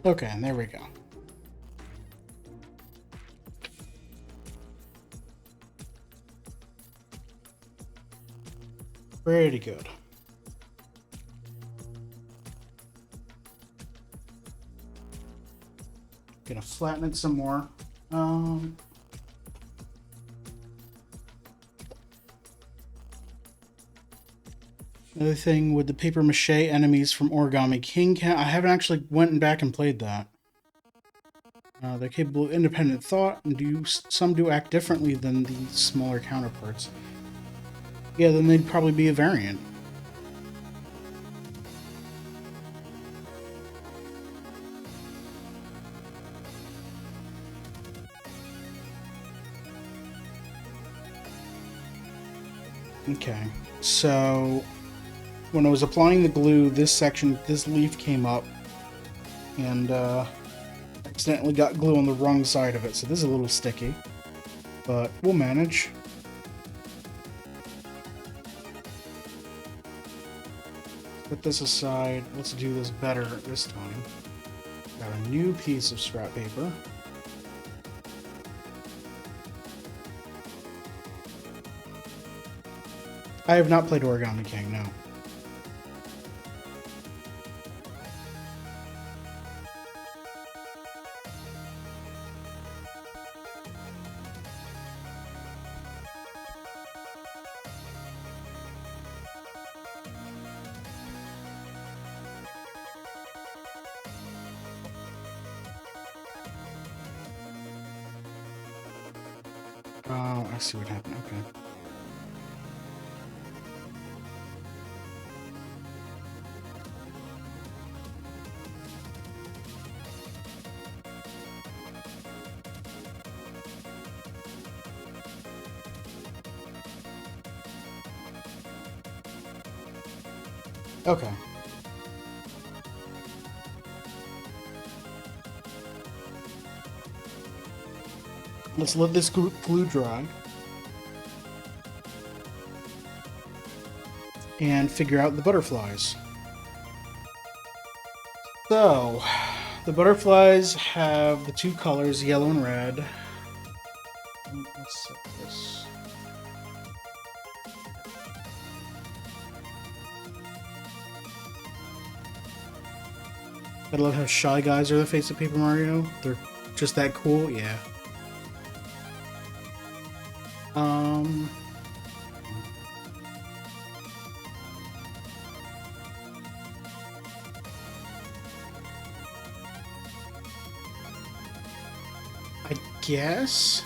Okay, and there we go. Pretty good. Gonna flatten it some more. Another thing with the paper mache enemies from Origami King, I haven't actually went back and played that. They're capable of independent thought, and some do act differently than the smaller counterparts. Yeah, then they'd probably be a variant. Okay, so when I was applying the glue, this leaf came up, and accidentally got glue on the wrong side of it, so this is a little sticky, but we'll manage. Put this aside. Let's do this better this time. Got a new piece of scrap paper. I have not played Origami King, no. Oh, I see what happened. Okay. Okay. Let's let this glue dry. And figure out the butterflies. So, the butterflies have the two colors, yellow and red. Let's set this. I love how Shy Guys are the face of Paper Mario. They're just that cool, yeah. I guess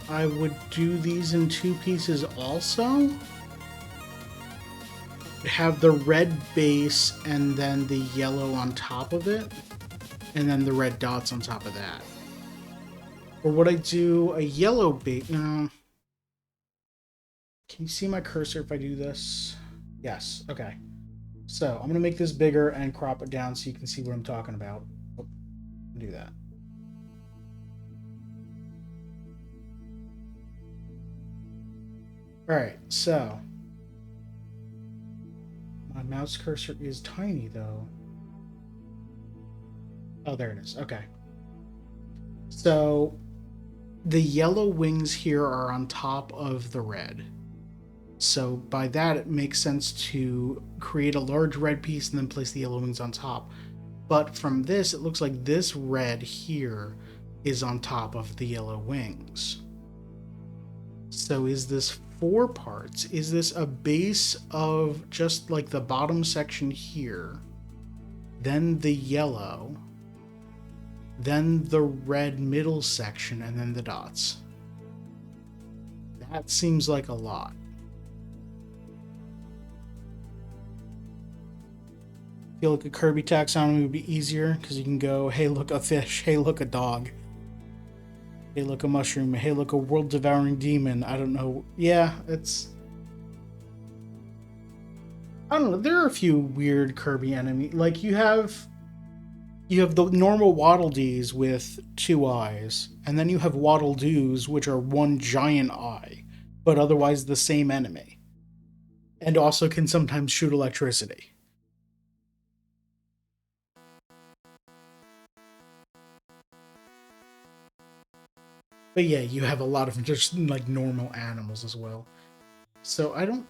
I would do these in two pieces also. Have the red base and then the yellow on top of it, and then the red dots on top of that. Or would I do a yellow base? No. Can you see my cursor if I do this? Yes. Okay. So I'm going to make this bigger and crop it down so you can see what I'm talking about. Oh, do that. All right. So my mouse cursor is tiny though. Oh, there it is. Okay. So the yellow wings here are on top of the red. So by that, it makes sense to create a large red piece and then place the yellow wings on top. But from this, it looks like this red here is on top of the yellow wings. So is this 4 parts? Is this a base of just like the bottom section here, then the yellow, then the red middle section, and then the dots? That seems like a lot. I feel like a Kirby taxonomy would be easier because you can go, hey, look, a fish. Hey, look, a dog. Hey, look, a mushroom. Hey, look, a world-devouring demon. I don't know. Yeah, it's... I don't know. There are a few weird Kirby enemies. Like, you have the normal Waddle Dees with 2 eyes, and then you have Waddle Doos, which are 1 giant eye, but otherwise the same enemy. And also can sometimes shoot electricity. But yeah, you have a lot of just, like, normal animals as well. So I don't...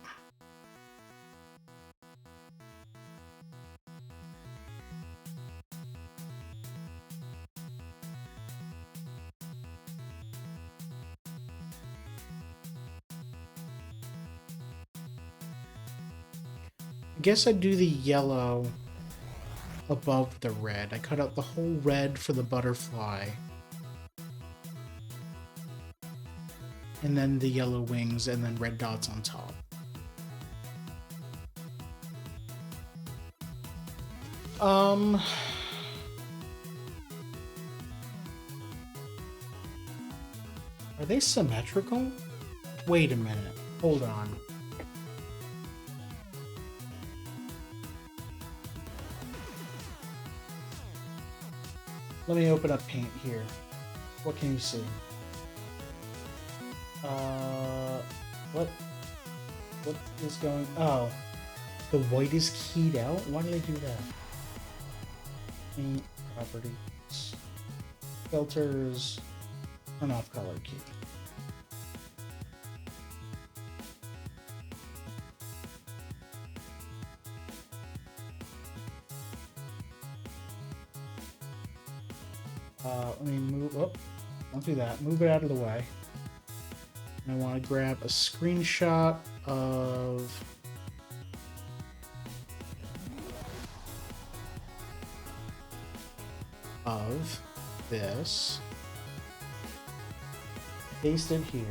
I guess I'd do the yellow above the red. I cut out the whole red for the butterfly. And then the yellow wings, and then red dots on top. Are they symmetrical? Wait a minute. Hold on. Let me open up paint here. What can you see? What is going... Oh. The white is keyed out? Why did I do that? Paint, properties, filters, turn off color key. Let me move... Oh, don't do that. Move it out of the way. I want to grab a screenshot of this. Paste it here.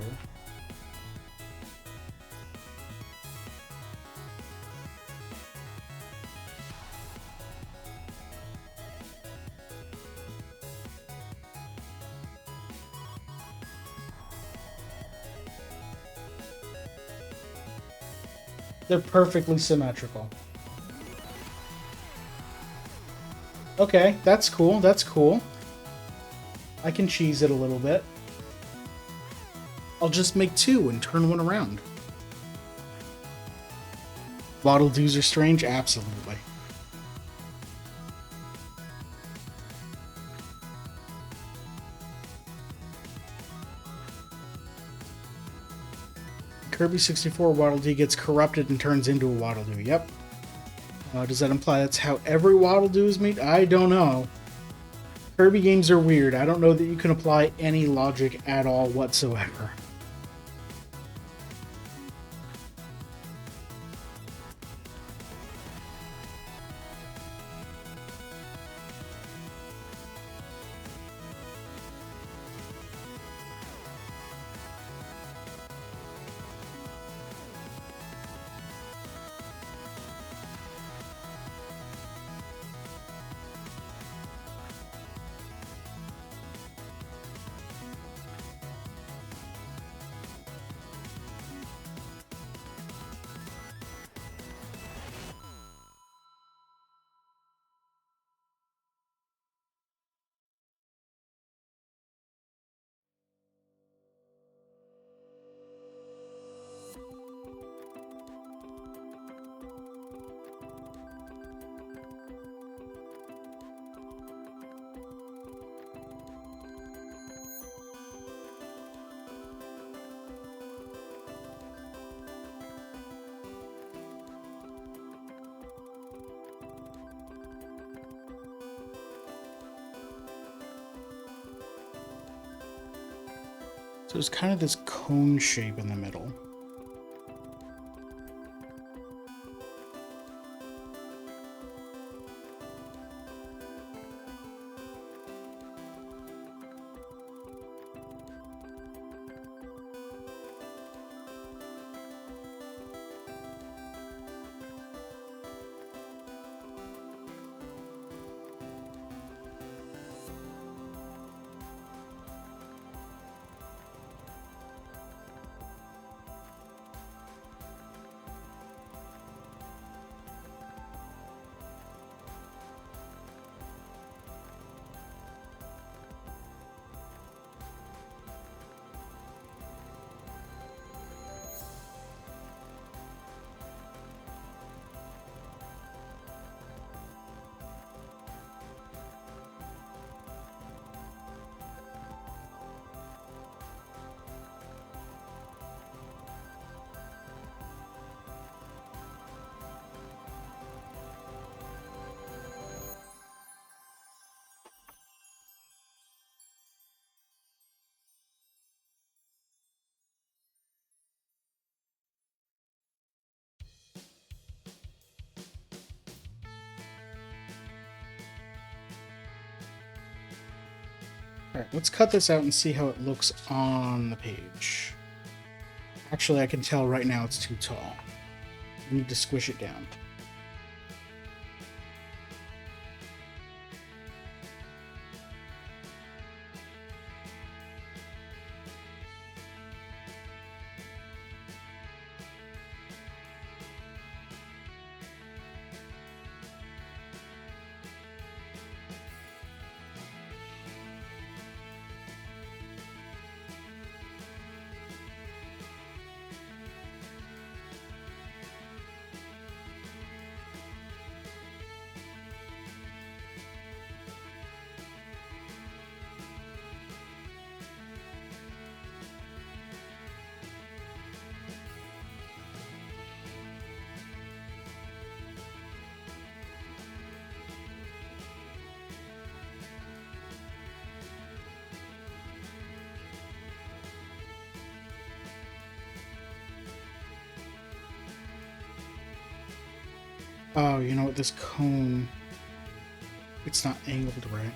They're perfectly symmetrical. Okay, that's cool, that's cool. I can cheese it a little bit. I'll just make 2 and turn 1 around. Waddle Doos are strange? Absolutely. Kirby 64 Waddle Dee gets corrupted and turns into a Waddle Doo. Yep. Does that imply that's how every Waddle Doo is made? I don't know. Kirby games are weird. I don't know that you can apply any logic at all whatsoever. So it's kind of this cone shape in the middle. Alright, let's cut this out and see how it looks on the page. Actually, I can tell right now it's too tall. I need to squish it down. Oh, you know what? This cone, it's not angled right.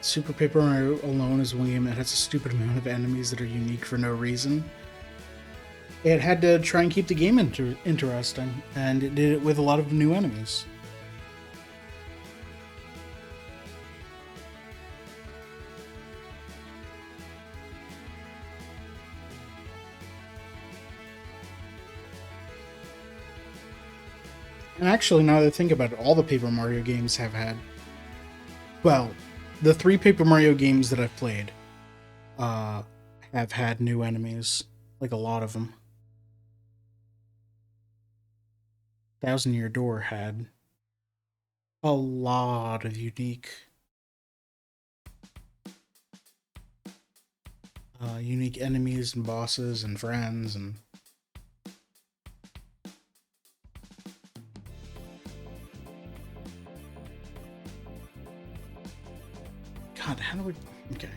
Super Paper Mario alone is one game that has a stupid amount of enemies that are unique for no reason. It had to try and keep the game interesting, and it did it with a lot of new enemies. And actually, now that I think about it, all the Paper Mario games have had... Well, the 3 Paper Mario games that I've played have had new enemies. Like, a lot of them. Thousand Year Door had a lot of unique enemies and bosses and friends and... God, how do we... Okay.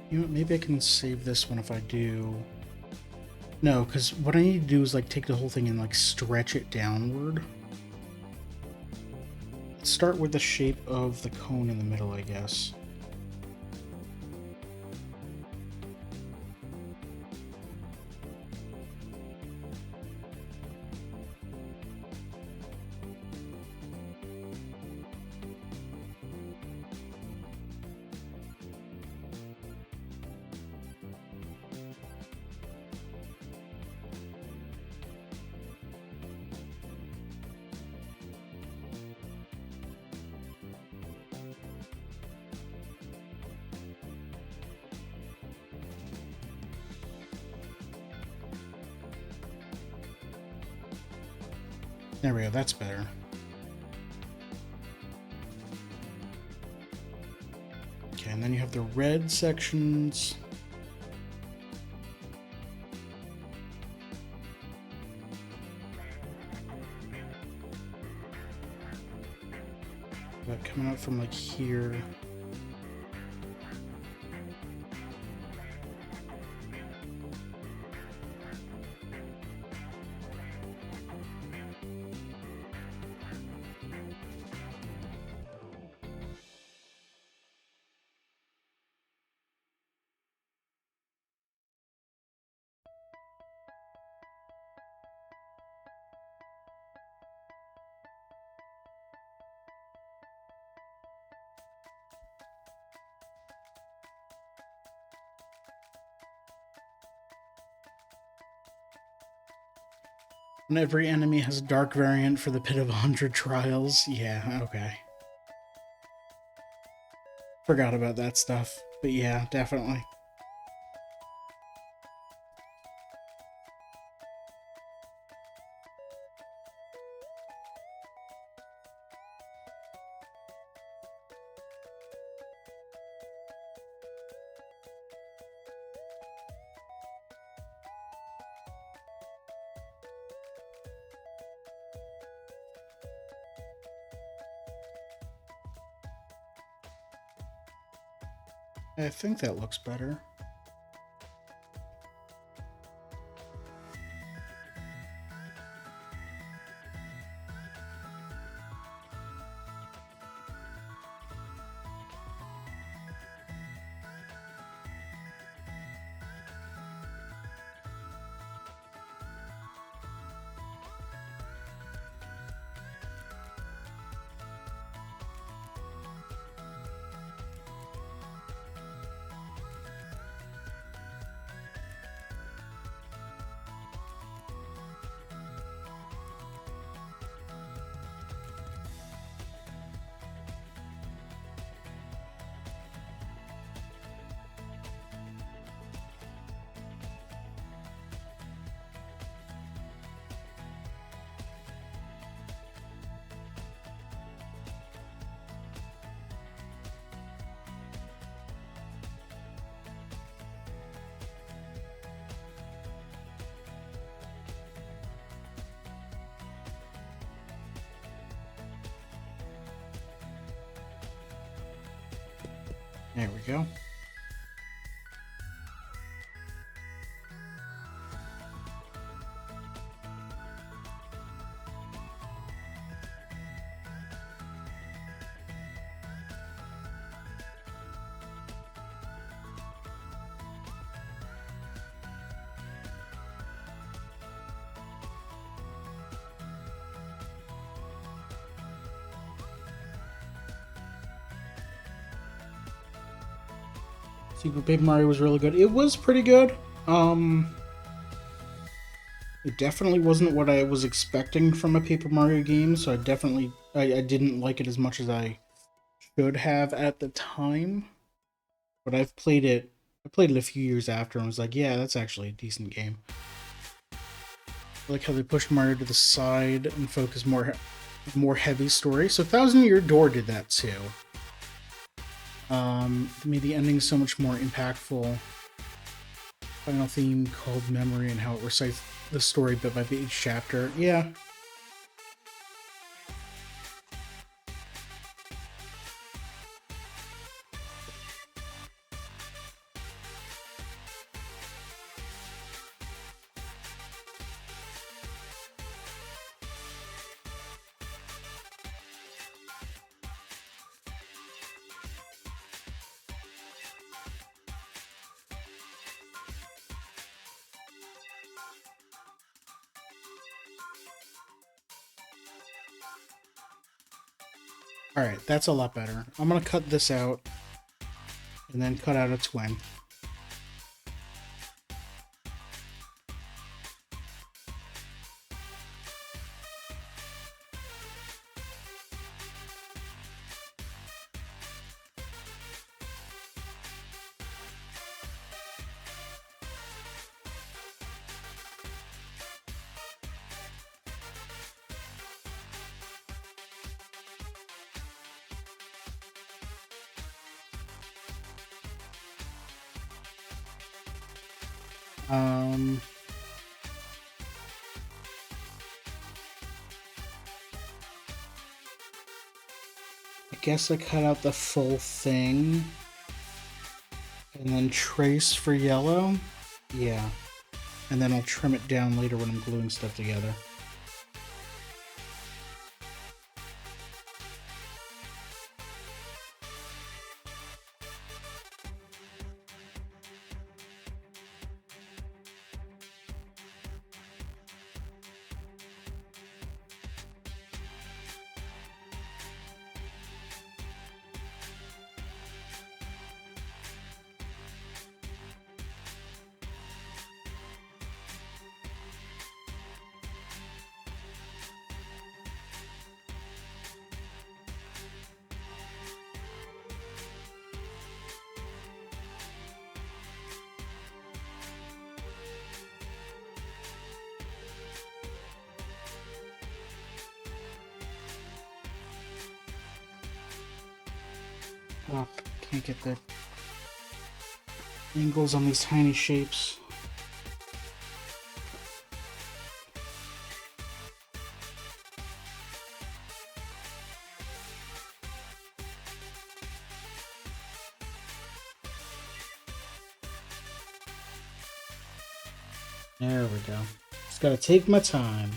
You know what, maybe I can save this one if I do... No, because what I need to do is, like, take the whole thing and, like, stretch it downward. Let's start with the shape of the cone in the middle, I guess. There we go, that's better. Okay, and then you have the red sections. Coming out from like here. And every enemy has a dark variant for the Pit of 100 Trials. Yeah, okay. Forgot about that stuff. But yeah, definitely. I think that looks better. There we go. Super Paper Mario was really good. It was pretty good. It definitely wasn't what I was expecting from a Paper Mario game, so I didn't like it as much as I should have at the time. But I played it a few years after and was like, yeah, that's actually a decent game. I like how they pushed Mario to the side and focused more heavy story. So Thousand Year Door did that too. Made the ending so much more impactful. Final theme called Memory and how it recites the story bit by bit each chapter. Yeah. Alright, that's a lot better. I'm gonna cut this out and then cut out a twin. Um, I guess I cut out the full thing and then trace for yellow. Yeah. And then I'll trim it down later when I'm gluing stuff together. Oh, can't get the angles on these tiny shapes. There we go. Just gotta take my time.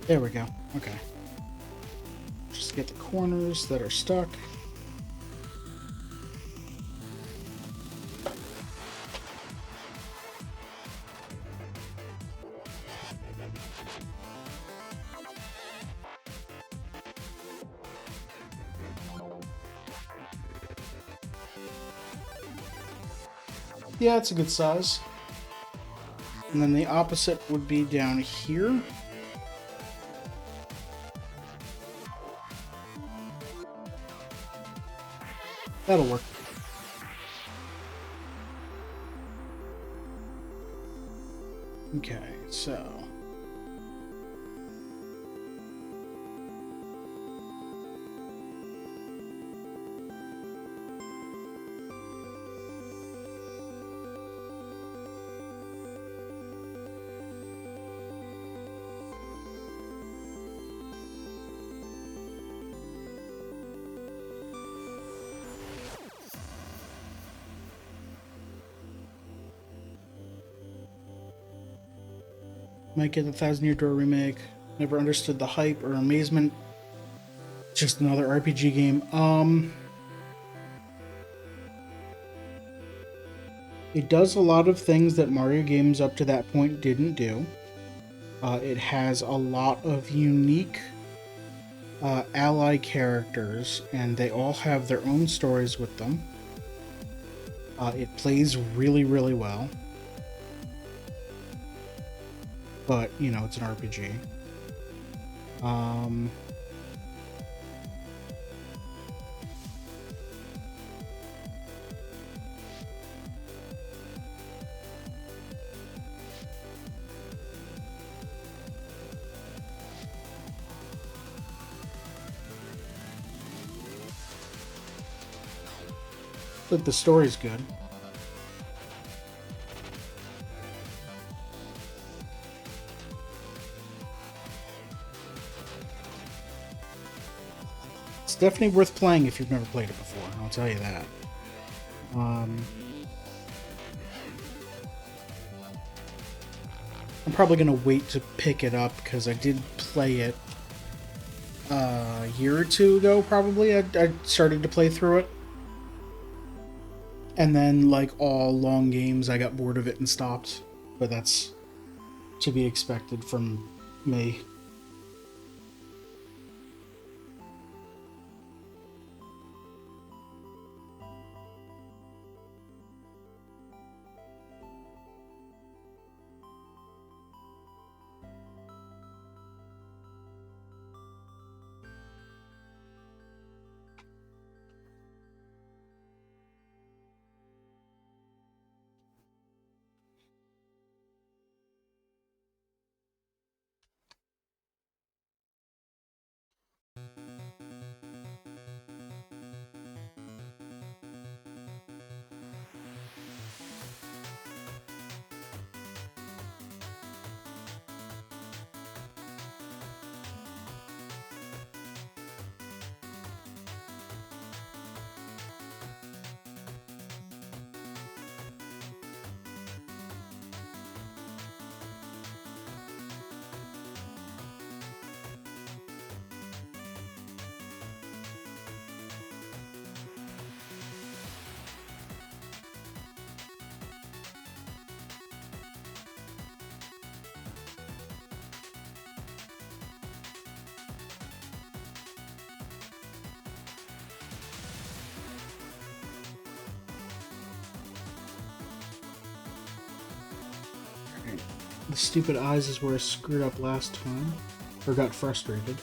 There we go. Okay. Just get the corners that are stuck. Yeah, it's a good size. And then the opposite would be down here. That'll work. Okay, so... Might get the 1,000-Year Door remake. Never understood the hype or amazement. Just another RPG game. It does a lot of things that Mario games up to that point didn't do. It has a lot of unique ally characters, and they all have their own stories with them. It plays really, really well. But, you know, it's an RPG. But the story's good. It's definitely worth playing if you've never played it before, I'll tell you that. I'm probably going to wait to pick it up because I did play it a year or two ago, probably. I started to play through it. And then, like all long games, I got bored of it and stopped. But that's to be expected from me. The stupid eyes is where I screwed up last time. Or got frustrated.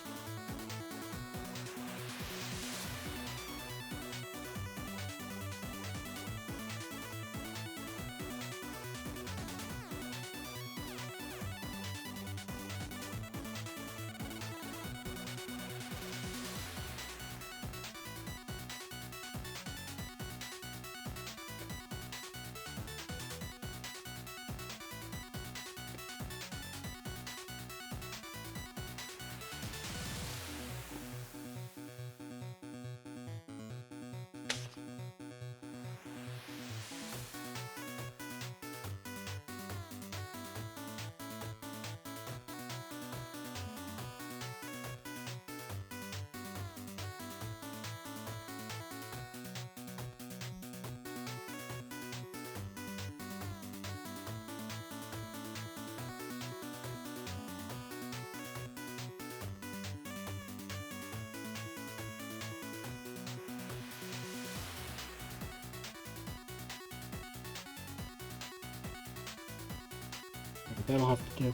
That'll have to do.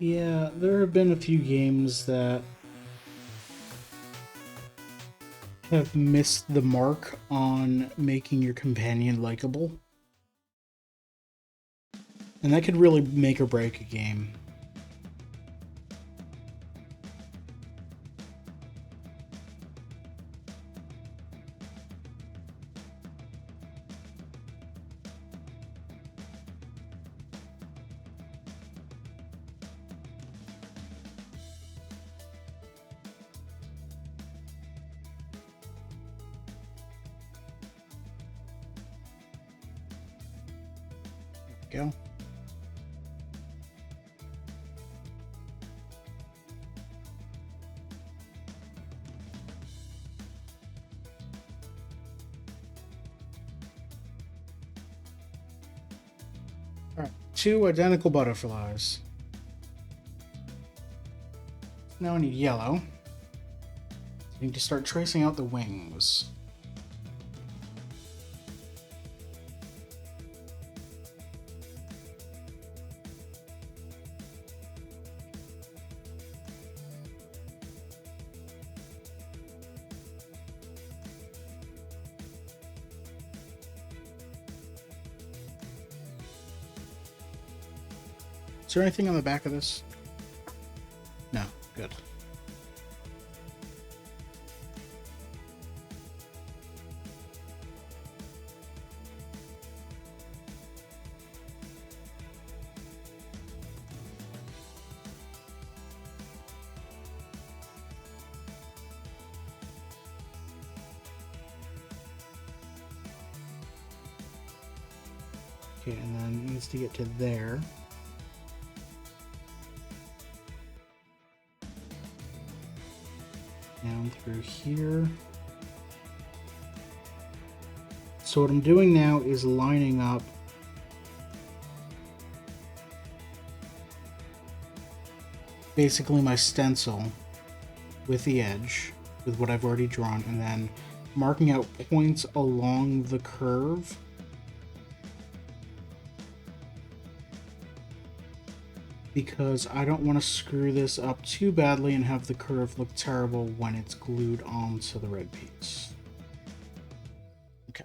Yeah, there have been a few games that have missed the mark on making your companion likable. And that could really make or break a game. Go. Alright, 2 identical butterflies. Now I need yellow. I need to start tracing out the wings. Is there anything on the back of this? No, good. Okay, and then it needs to get to there. Down through here. So what I'm doing now is lining up basically my stencil with the edge, with what I've already drawn, and then marking out points along the curve. Because I don't want to screw this up too badly and have the curve look terrible when it's glued onto the red piece. Okay.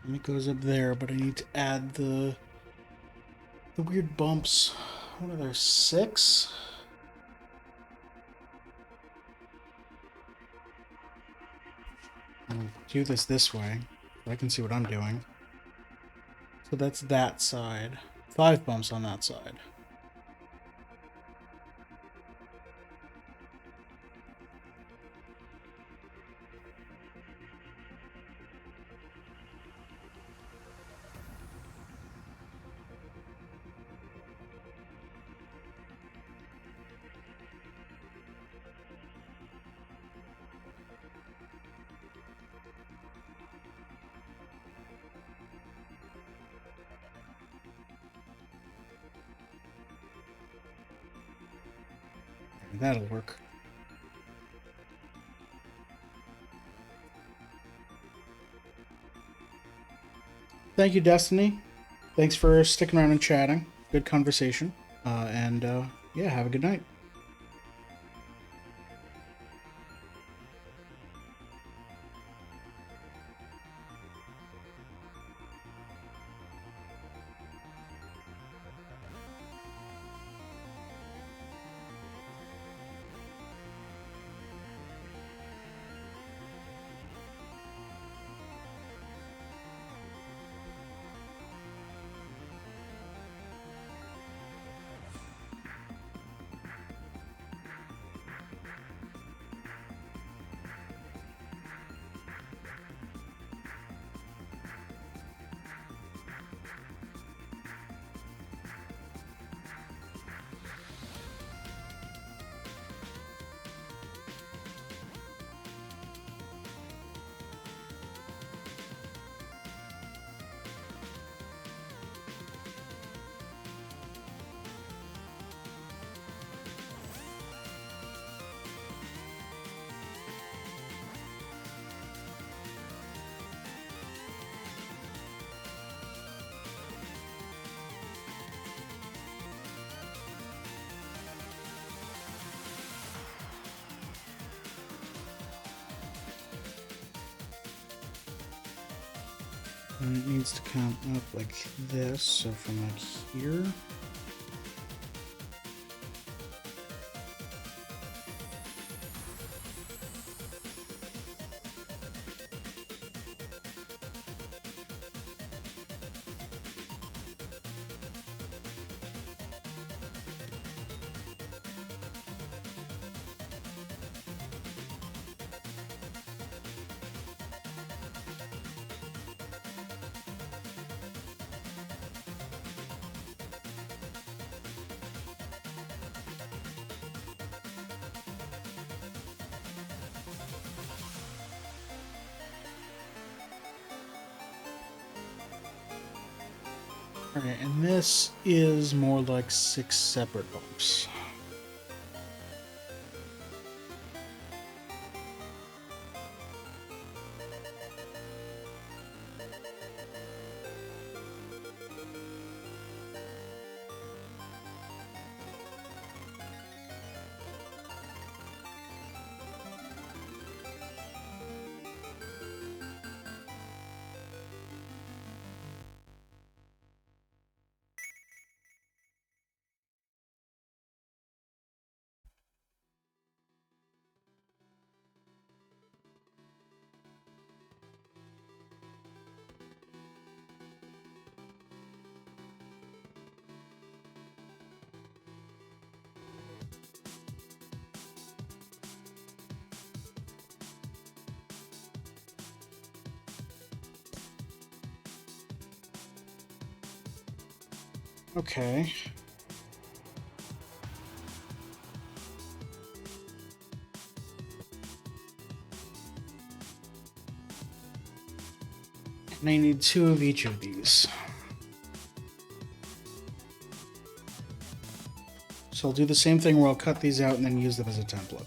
And it goes up there, but I need to add the weird bumps. What are there, 6? I'll do this way, so I can see what I'm doing. So that's that side. 5 bumps on that side. That'll work. Thank you, Destiny. Thanks for sticking around and chatting. Good conversation. Yeah, have a good night. And it needs to come up like this, so from like here. Okay, and this is more like 6 separate bumps. Okay. And I need 2 of each of these. So I'll do the same thing where I'll cut these out and then use them as a template.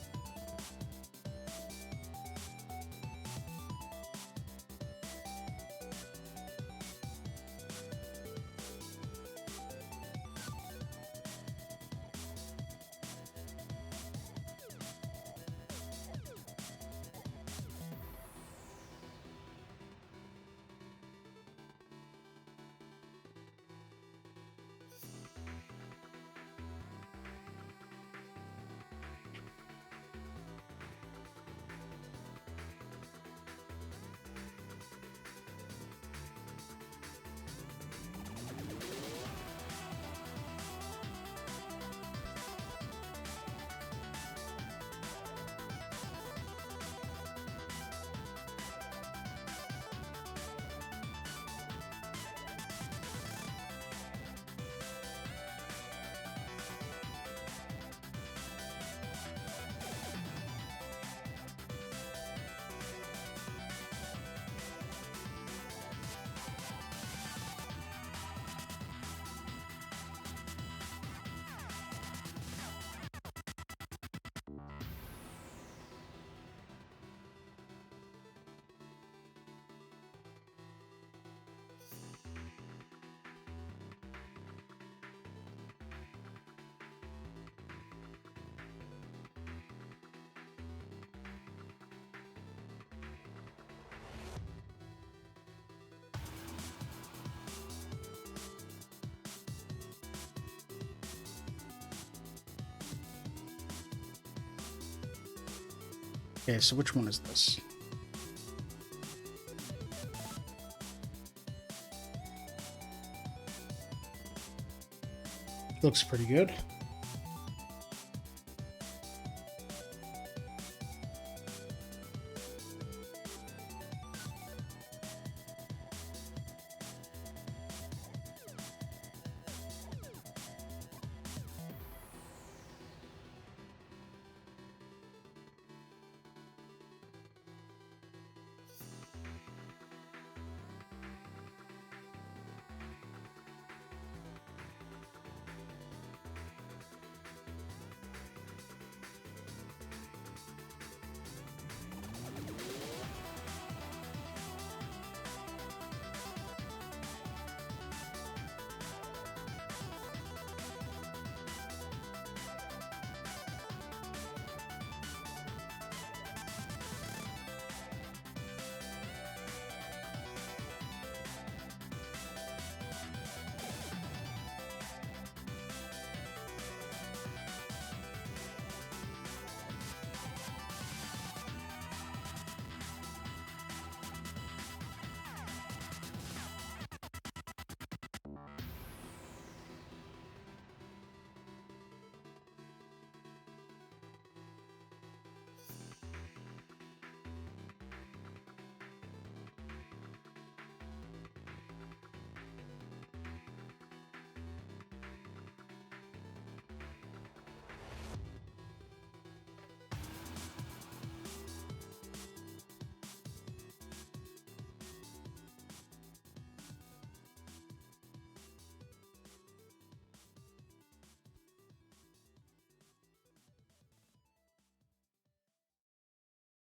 Okay, so which one is this? Looks pretty good.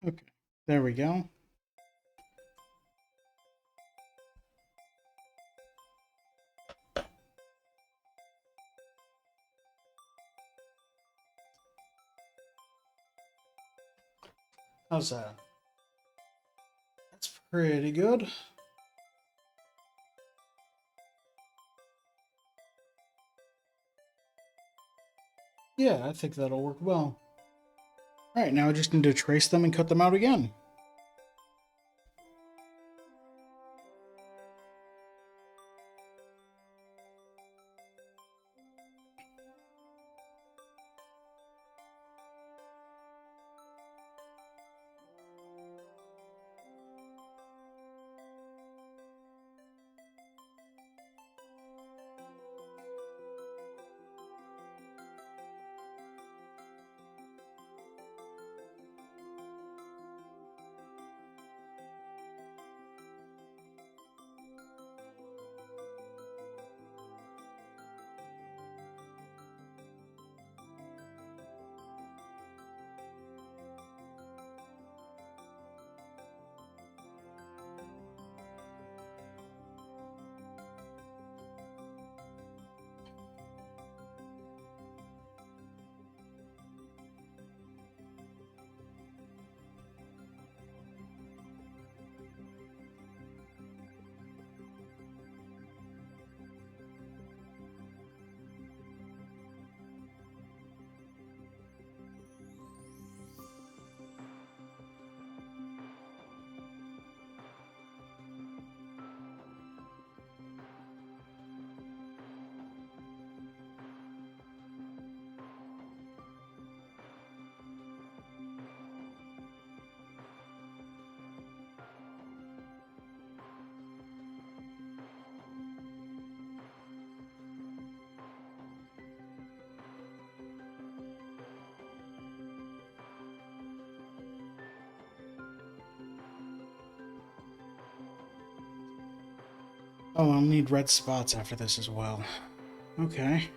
Okay, there we go. How's that? That's pretty good. Yeah, I think that'll work well. Alright, now I just need to trace them and cut them out again. Oh, I'll need red spots after this as well. Okay.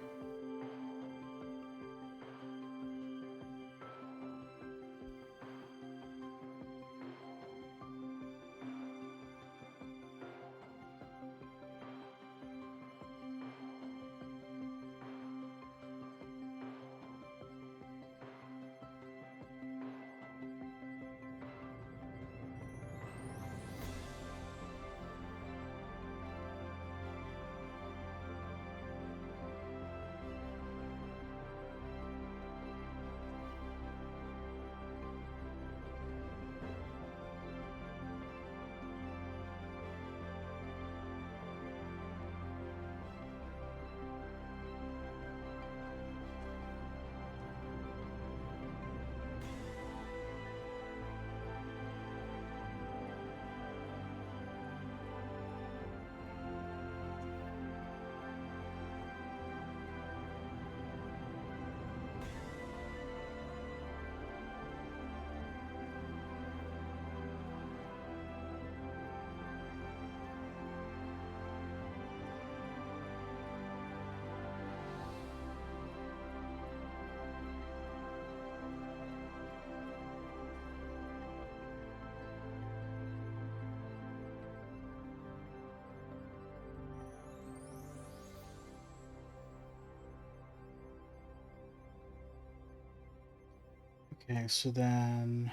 Okay, so then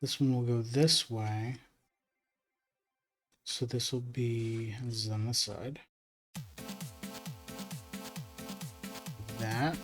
this one will go this way. So this will be, this is on this side. That.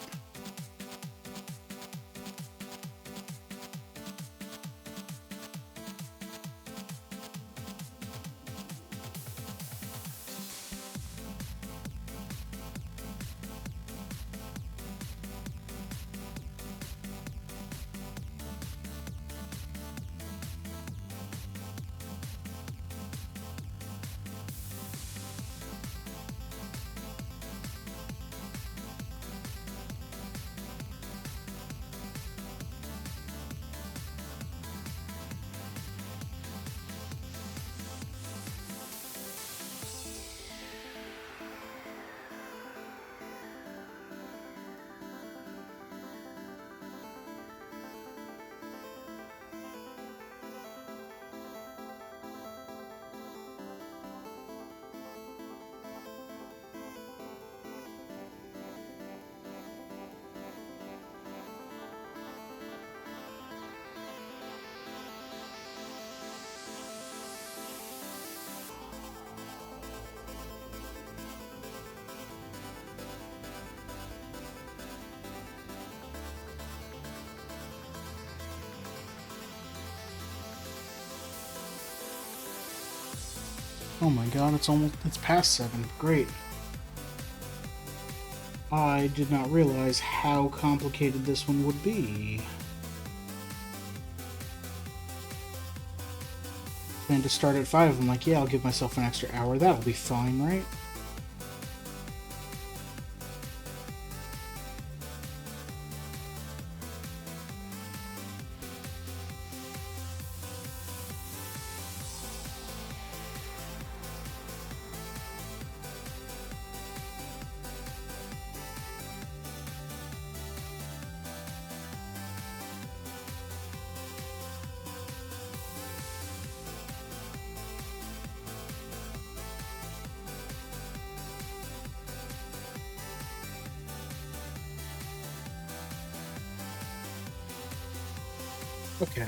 Oh my god, it's past 7. Great. I did not realize how complicated this one would be. Planned to start at 5. I'm like, yeah, I'll give myself an extra hour. That'll be fine, right? Okay.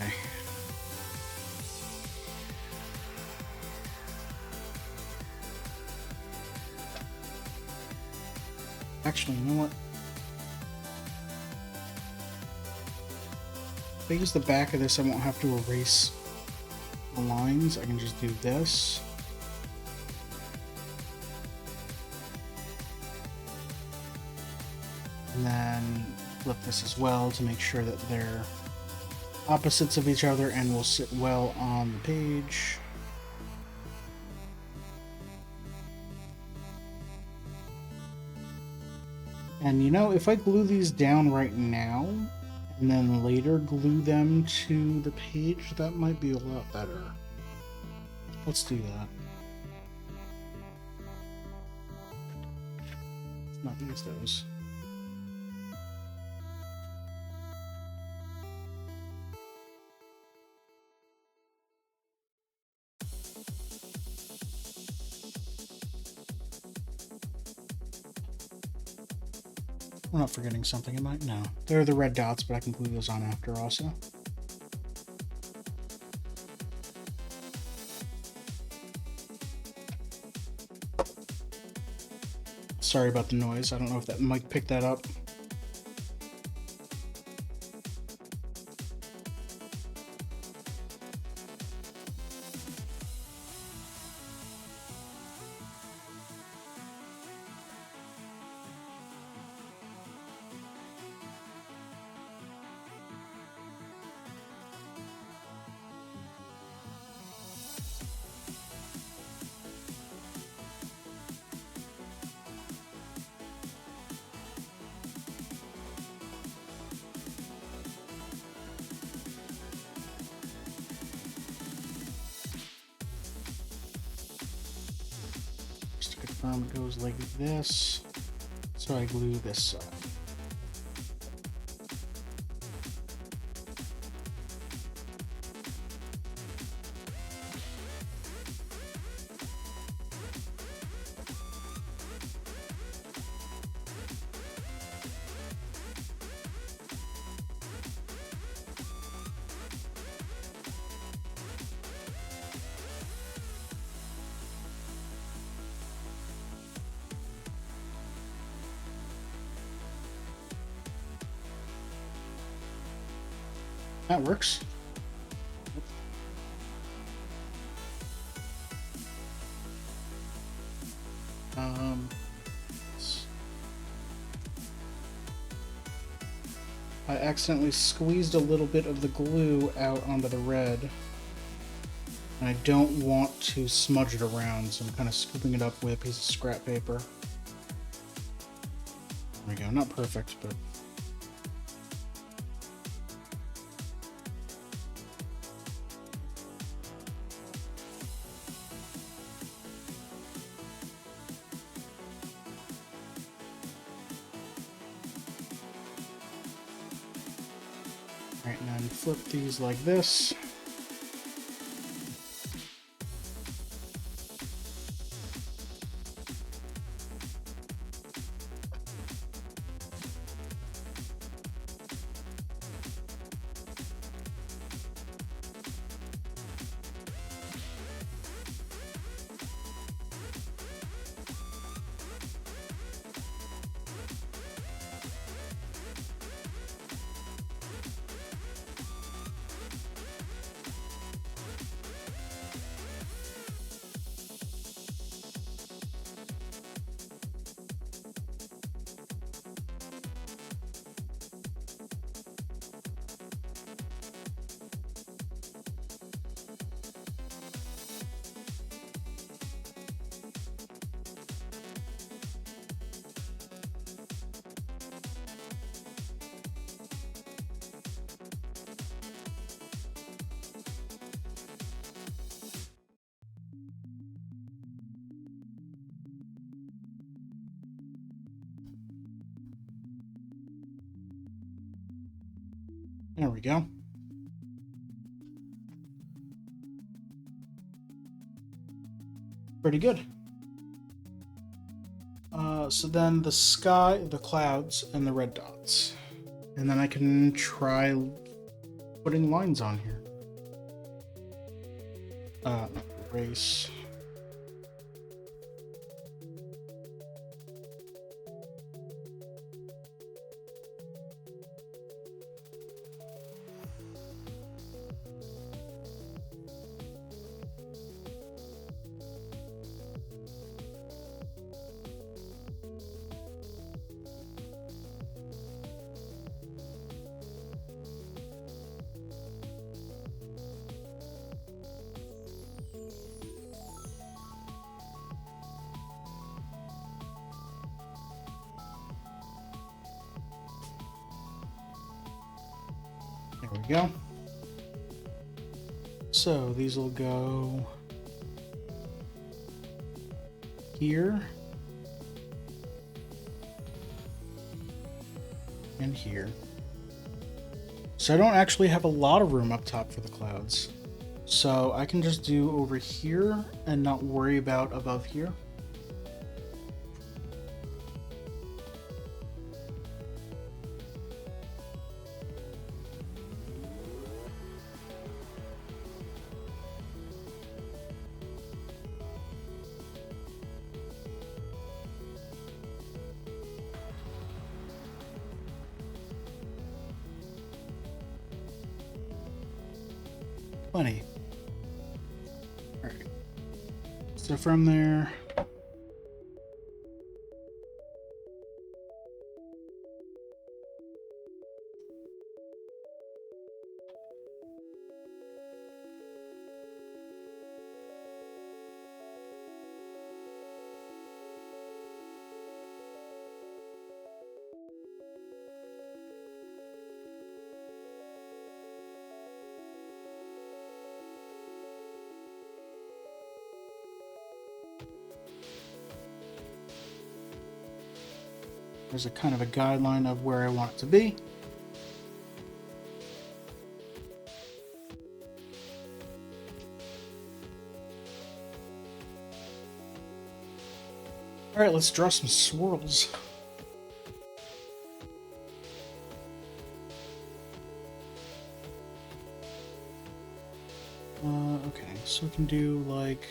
Actually, you know what? If I use the back of this, I won't have to erase the lines. I can just do this. And then flip this as well to make sure that they're opposites of each other and will sit well on the page. And you know, if I glue these down right now, and then later glue them to the page, that might be a lot better. Let's do that. Let's not use those. I'm not forgetting something, am I? No. They're the red dots, but I can glue those on after also. Sorry about the noise. I don't know if that mic picked that up. It goes like this, so I glue this side. That works. I accidentally squeezed a little bit of the glue out onto the red. And I don't want to smudge it around, so I'm kind of scooping it up with a piece of scrap paper. There we go. Not perfect, but... Alright, and then flip these like this. There we go. Pretty good. So then the sky, the clouds, and the red dots. And then I can try putting lines on here. Erase. There we go. So these will go here and here. So I don't actually have a lot of room up top for the clouds. So I can just do over here and not worry about above here. Funny. Alright. So from there, there's a kind of a guideline of where I want it to be. Alright, let's draw some swirls. Okay, so we can do like...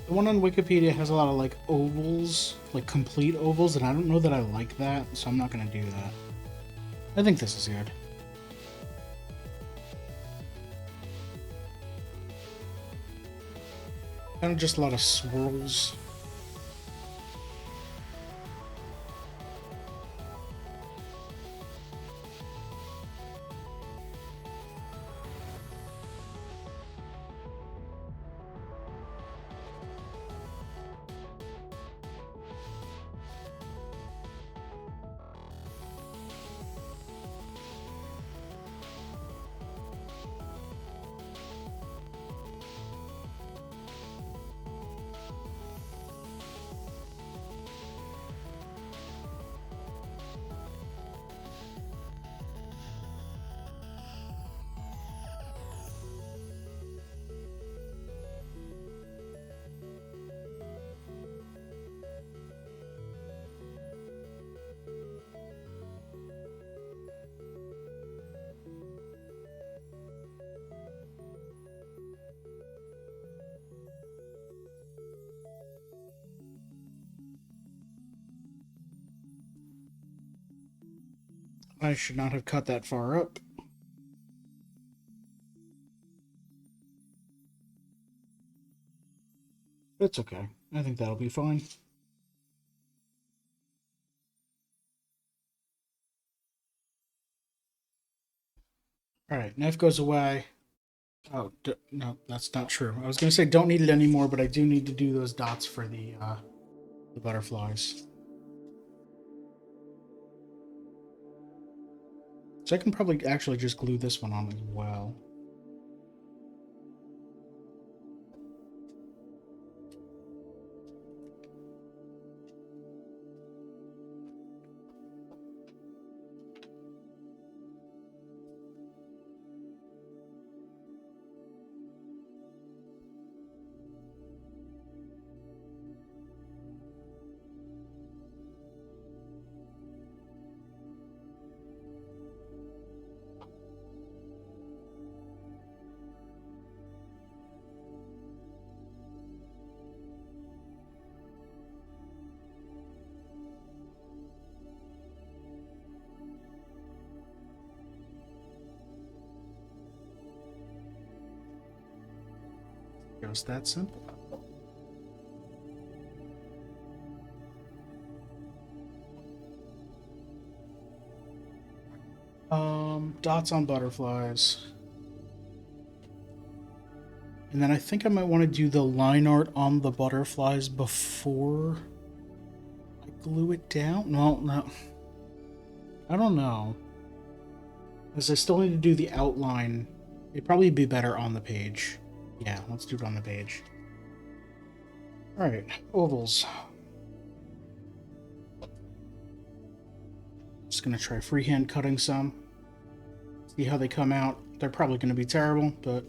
The one on Wikipedia has a lot of like ovals, like complete ovals, and I don't know that I like that, so I'm not going to do that. I think this is good. Kind of just a lot of swirls. I should not have cut that far up. It's okay. I think that'll be fine. Alright, knife goes away. Oh, no, that's not true. I was going to say don't need it anymore, but I do need to do those dots for the butterflies. So I can probably actually just glue this one on as well. Just that simple. Dots on butterflies. And then I think I might want to do the line art on the butterflies before I glue it down. No. I don't know. Because I still need to do the outline. It'd probably be better on the page. Yeah, let's do it on the page. Alright, ovals. Just gonna try freehand cutting some. See how they come out. They're probably gonna be terrible, but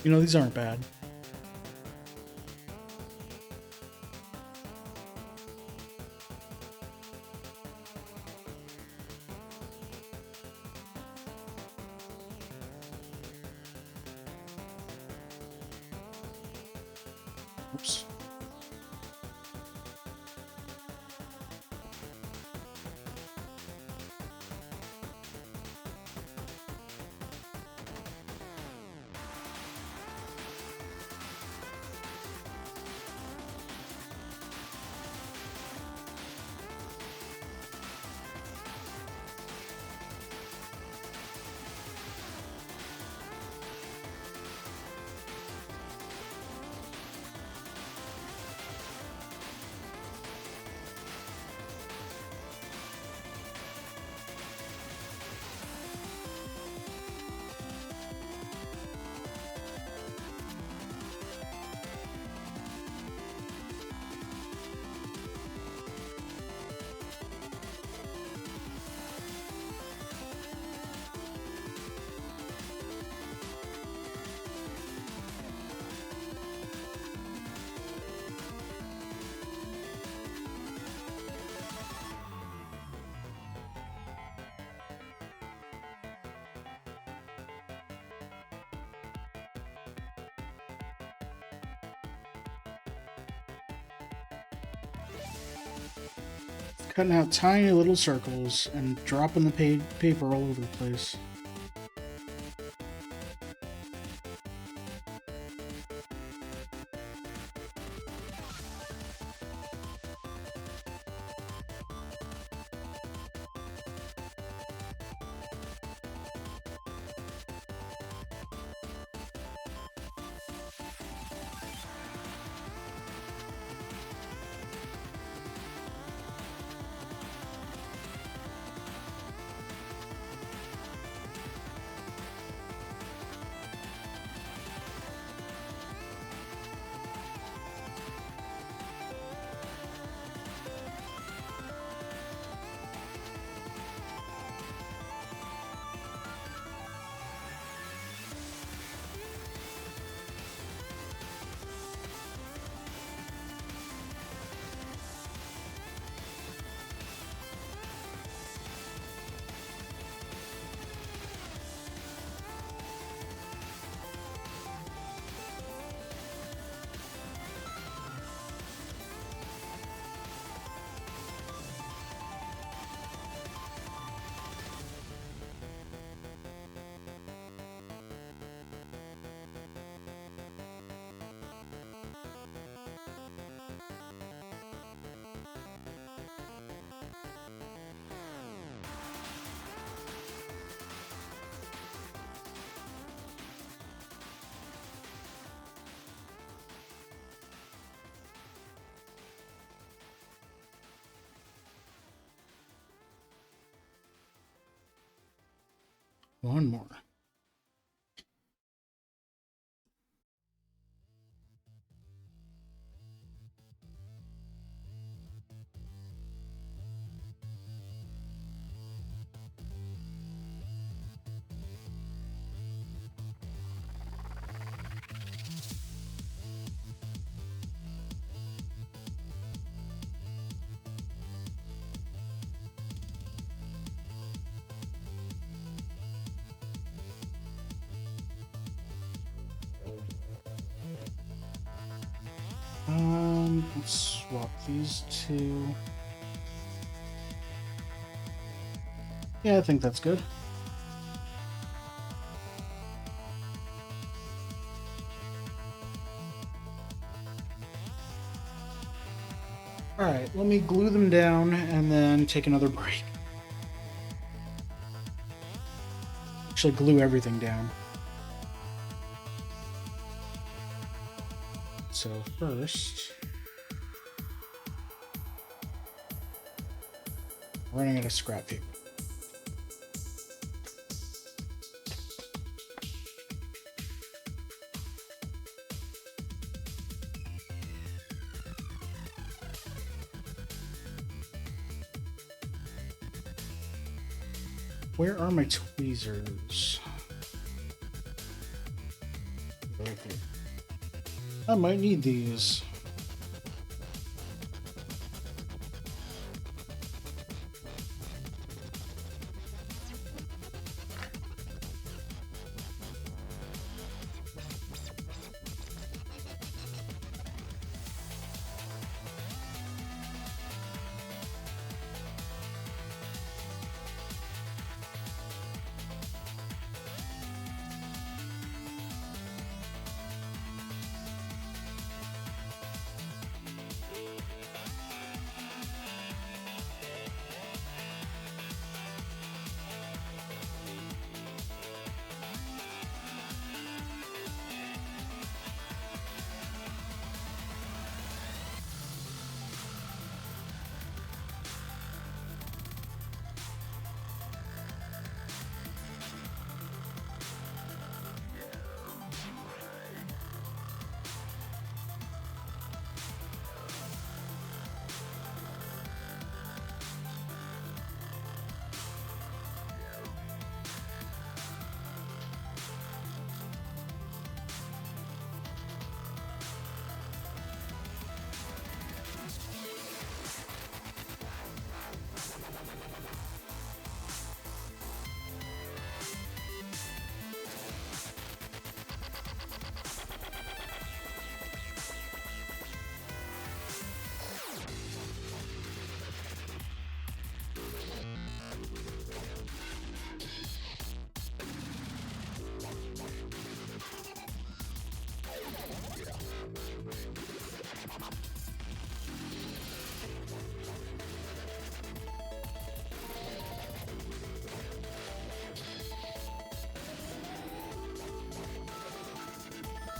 you know, these aren't bad. Oops. Cutting out tiny little circles and dropping the paper all over the place. One more. Let's swap these two. Yeah, I think that's good. Alright, let me glue them down and then take another break. Actually, glue everything down. So first, running out of scrap paper. Where are my tweezers? Right there. I might need these.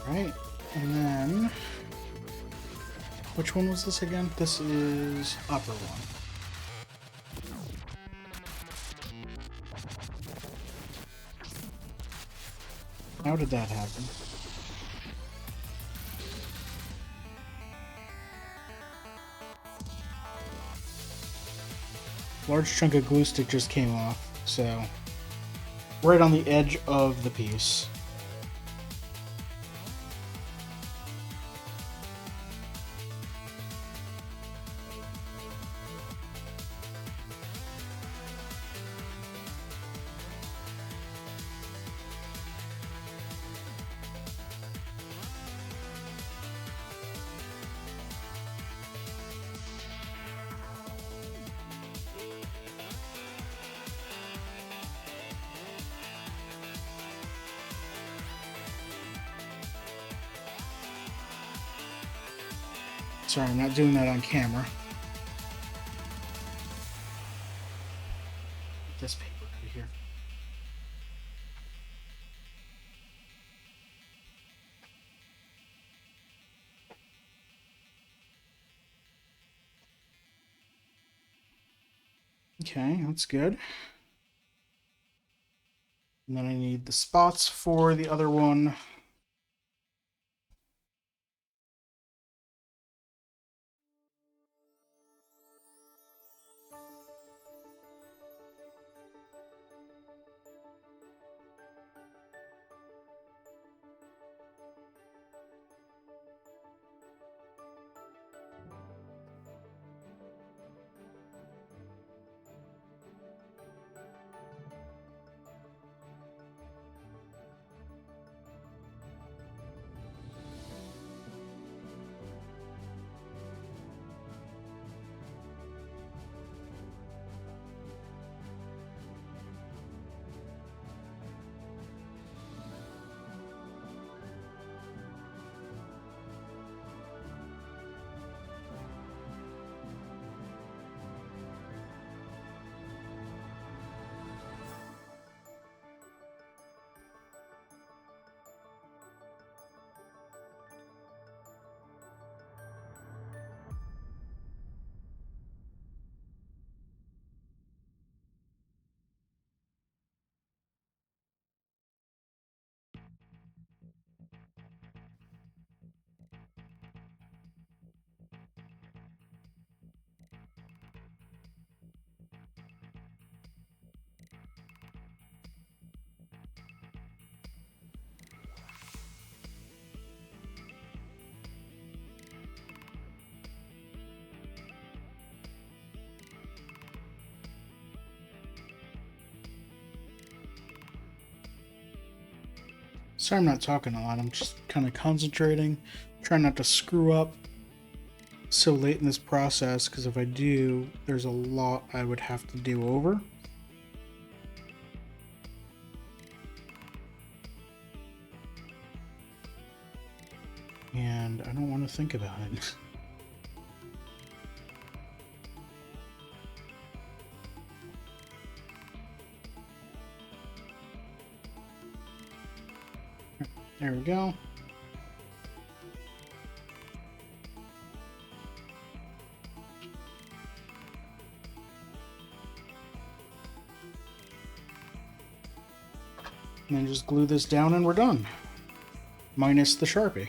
Right, and then which one was this again? This is upper one. How did that happen? Large chunk of glue stick just came off, so right on the edge of the piece. Sorry, I'm not doing that on camera. This paper right here. Okay, that's good. And then I need the spots for the other one. Sorry I'm not talking a lot, I'm just kind of concentrating, trying not to screw up so late in this process, because if I do, there's a lot I would have to do over. And I don't want to think about it. There we go. And then just glue this down and we're done. Minus the Sharpie.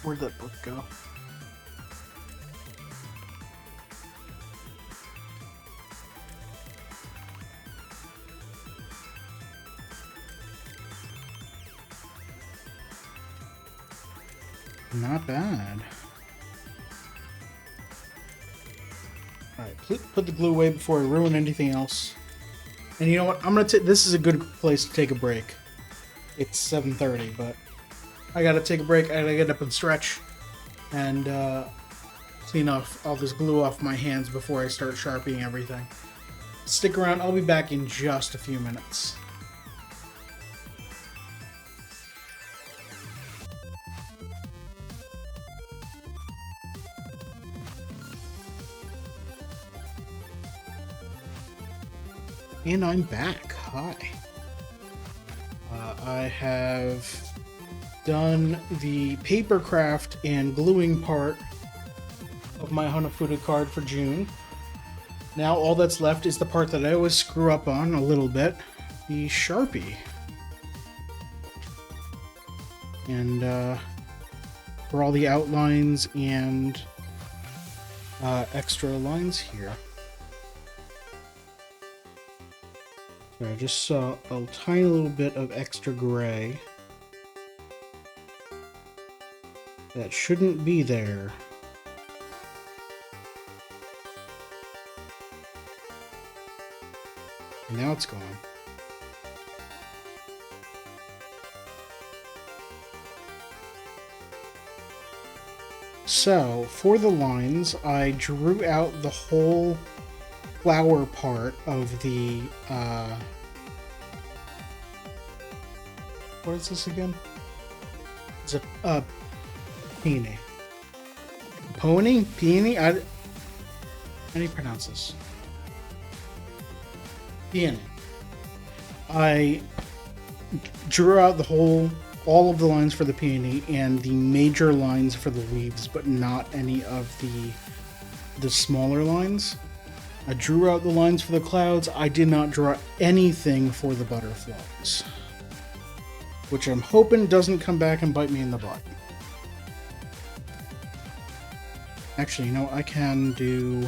Where'd that book go? Not bad. Alright, put the glue away before I ruin anything else. And you know what? I'm gonna this is a good place to take a break. It's 7:30, but I gotta take a break. I gotta get up and stretch and clean off all this glue off my hands before I start sharpieing everything. Stick around. I'll be back in just a few minutes. And I'm back. Hi. I have done the paper craft and gluing part of my Hanafuda card for June. Now all that's left is the part that I always screw up on a little bit, the Sharpie. And for all the outlines and extra lines here. So I just saw a tiny little bit of extra gray. That shouldn't be there. And now it's gone. So, for the lines, I drew out the whole flower part of the, what is this again? It's a, peony. Pony? Peony? How do you pronounce this? Peony. I drew out all of the lines for the peony and the major lines for the leaves, but not any of the smaller lines. I drew out the lines for the clouds. I did not draw anything for the butterflies, which I'm hoping doesn't come back and bite me in the butt. Actually, you know what? I can do...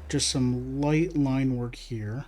just some light line work here.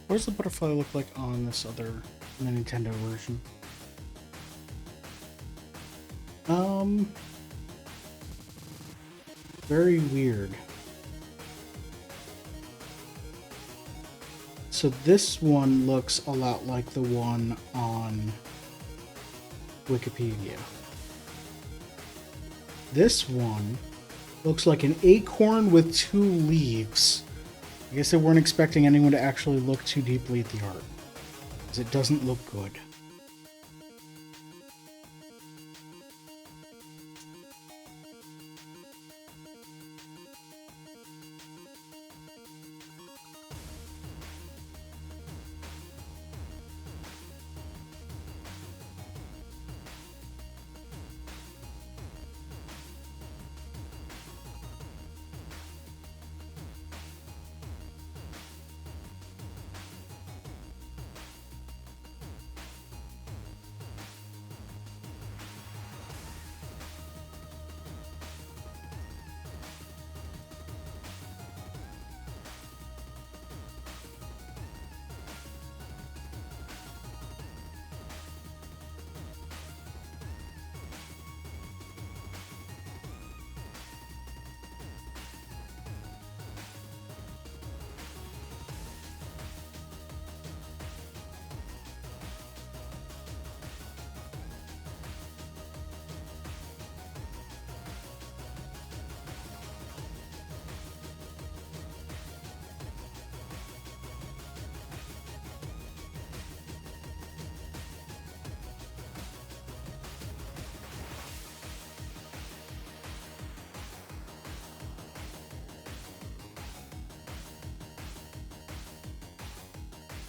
What does the butterfly look like on this other the Nintendo version? Very weird. So this one looks a lot like the one on Wikipedia. This one looks like an acorn with 2 leaves. I guess they weren't expecting anyone to actually look too deeply at the art, because it doesn't look good.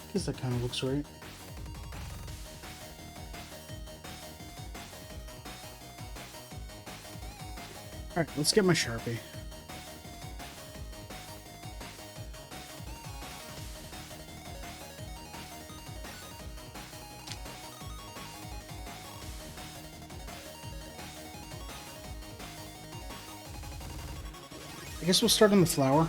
I guess that kind of looks right. Alright, let's get my Sharpie. I guess we'll start on the flower.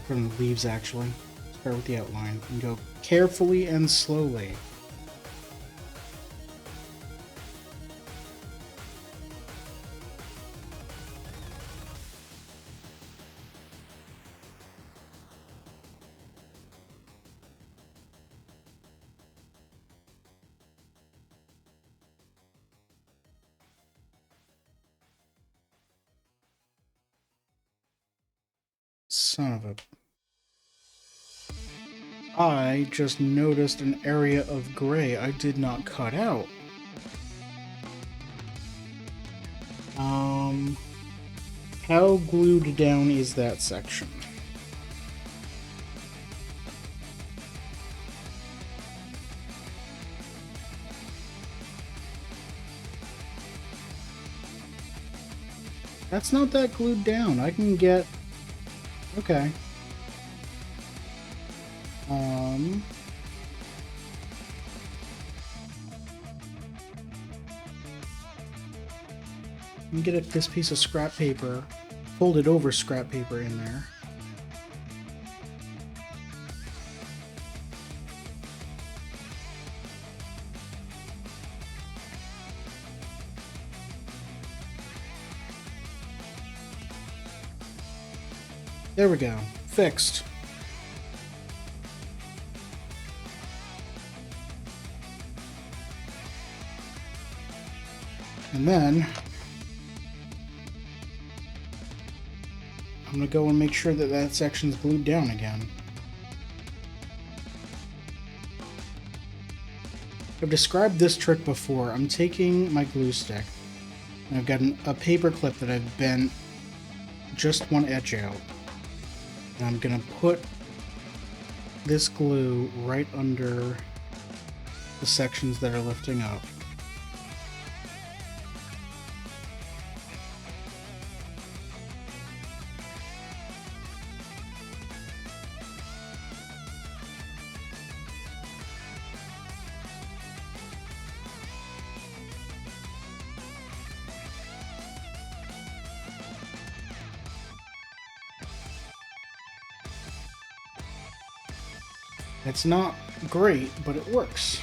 From the leaves, actually. Start with the outline and go carefully and slowly. Son of a... I just noticed an area of gray I did not cut out. How glued down is that section? That's not that glued down. I can get... Okay. Let me get this piece of scrap paper, folded over scrap paper in there. There we go. Fixed. And then I'm going to go and make sure that that section's glued down again. I've described this trick before. I'm taking my glue stick, and I've got a paper clip that I've bent just one edge out. And I'm going to put this glue right under the sections that are lifting up. It's not great, but it works.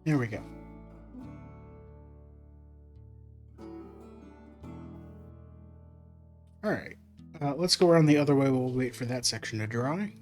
There we go. Alright, let's go around the other way while we wait for that section to dry.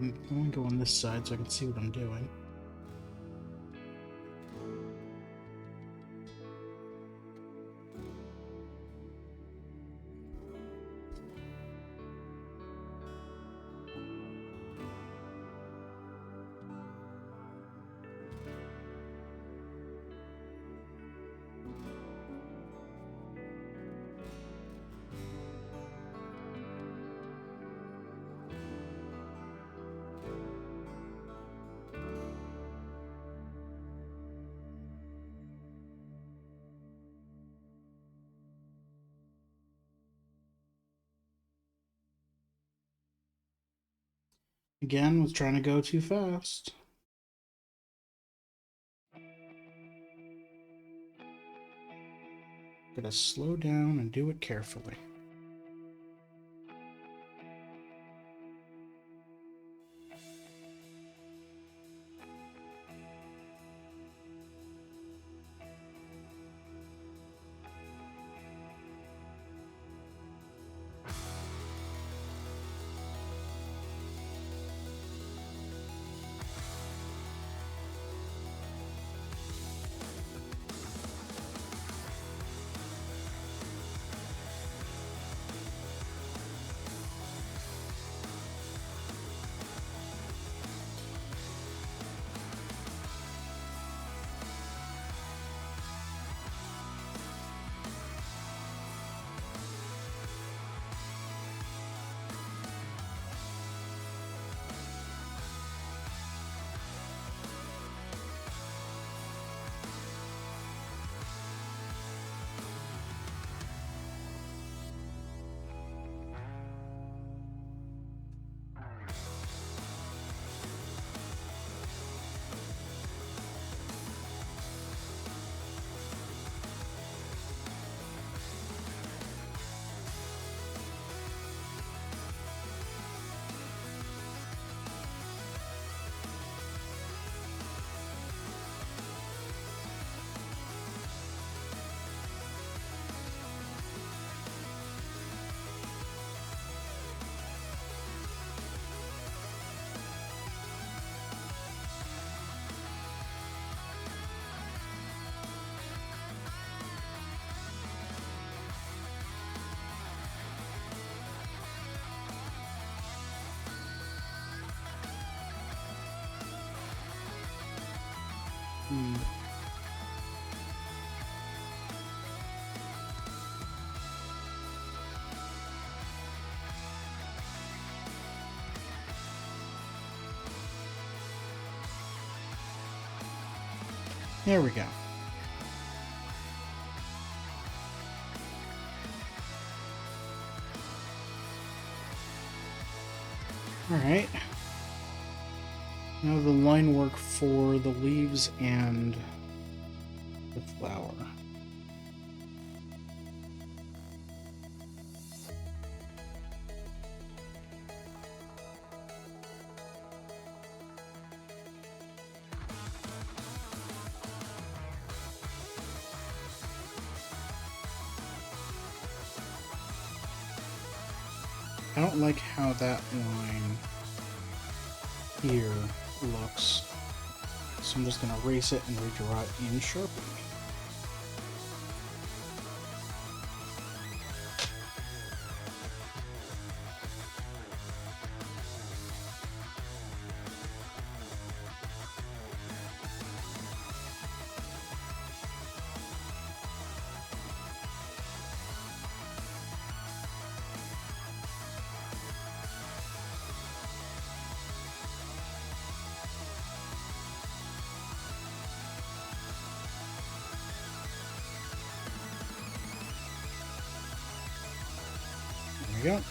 Let me go on this side so I can see what I'm doing. Again, was trying to go too fast. Gotta slow down and do it carefully. There we go. Alright. Now the line work for the leaves and the flower. I don't like how that line here looks, so I'm just going to erase it and redraw it in Sharpie. There we go.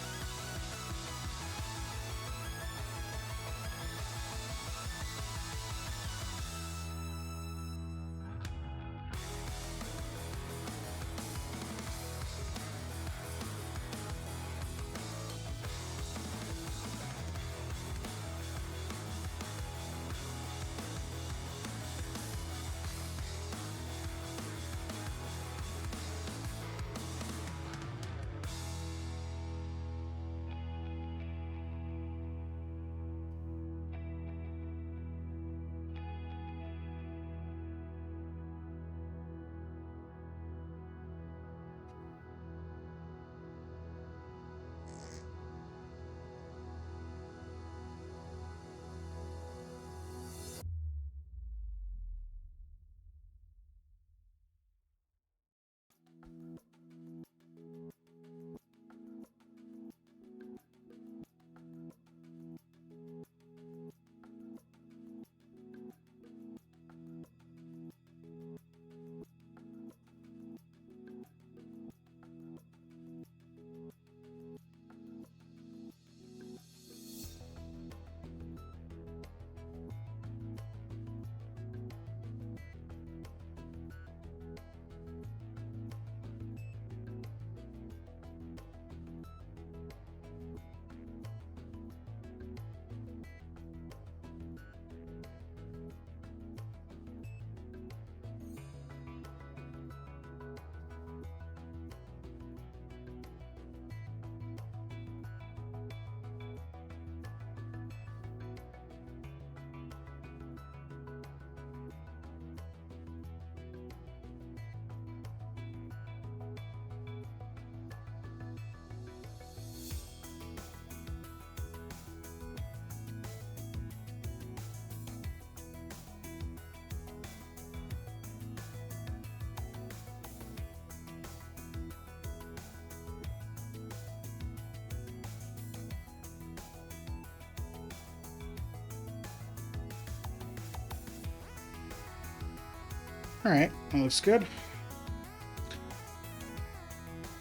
Alright, that looks good.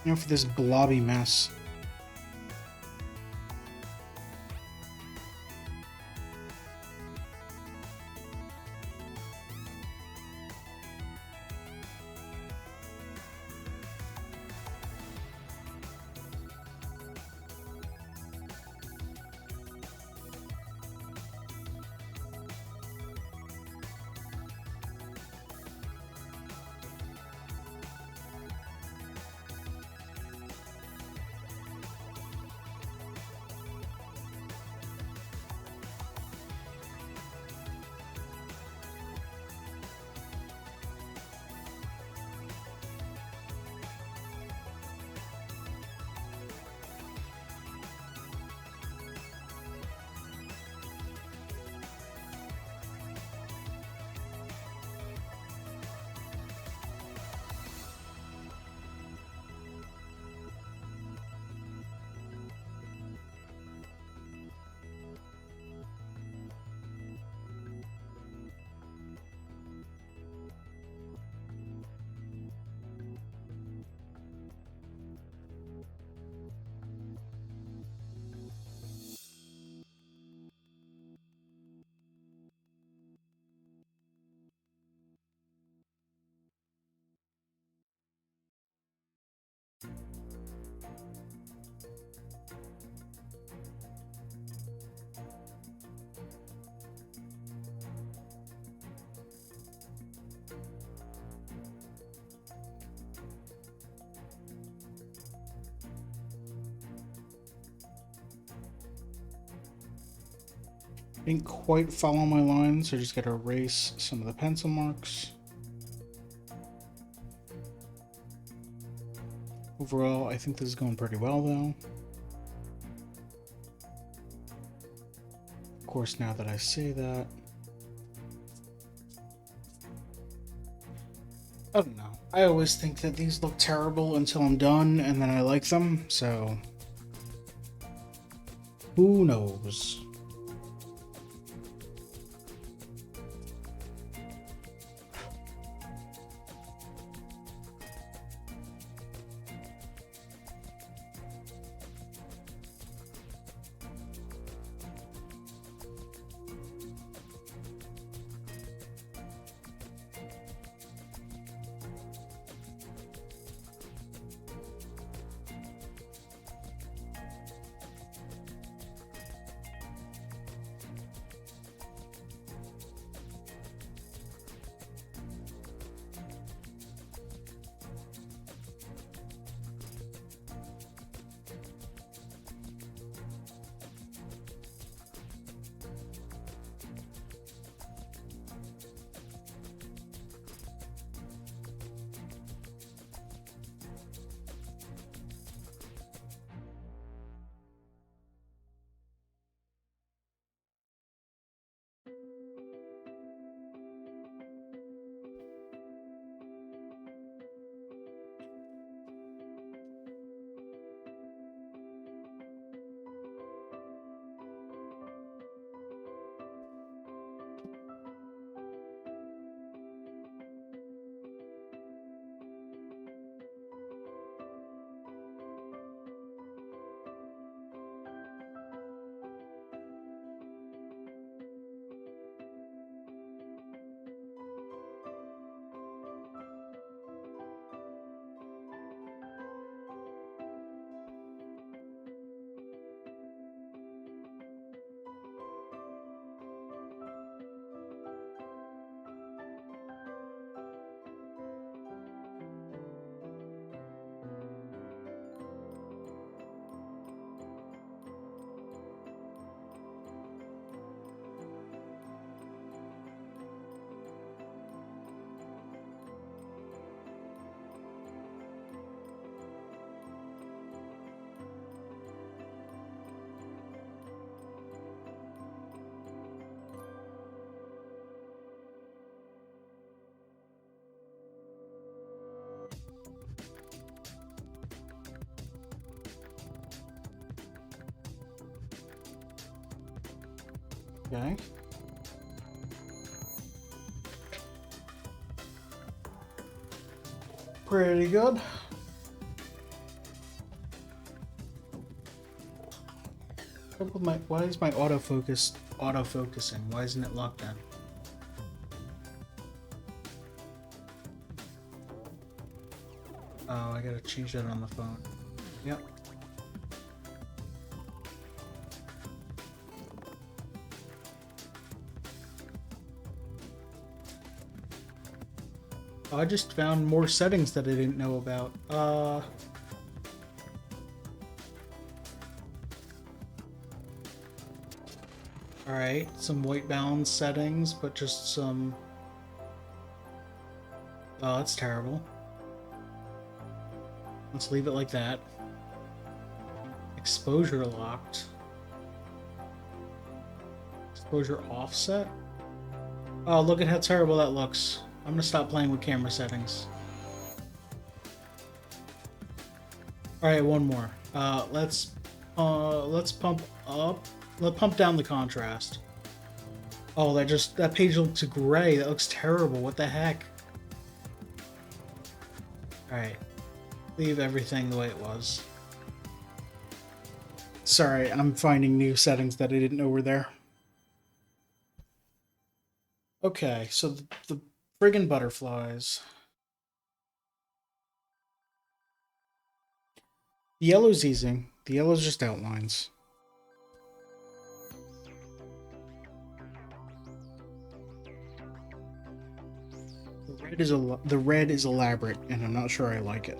Now for this blobby mess. Didn't quite follow my line, so I just gotta erase some of the pencil marks. Overall, I think this is going pretty well, though. Of course, now that I say that, I don't know. I always think that these look terrible until I'm done, and then I like them, so who knows? Okay. Pretty good. Why is my autofocusing? Why isn't it locked in? Oh, I gotta change that on the phone. Yep. Oh, I just found more settings that I didn't know about. Alright, some white balance settings, but just some... Oh, that's terrible. Let's leave it like that. Exposure locked. Exposure offset? Oh, look at how terrible that looks. I'm gonna stop playing with camera settings. Alright, one more. Let's pump up. Let's pump down the contrast. Oh, that page looks gray. That looks terrible. What the heck? Alright. Leave everything the way it was. Sorry, I'm finding new settings that I didn't know were there. Okay, so the friggin' butterflies. The yellow's easy. The yellow's just outlines. The red is elaborate, and I'm not sure I like it.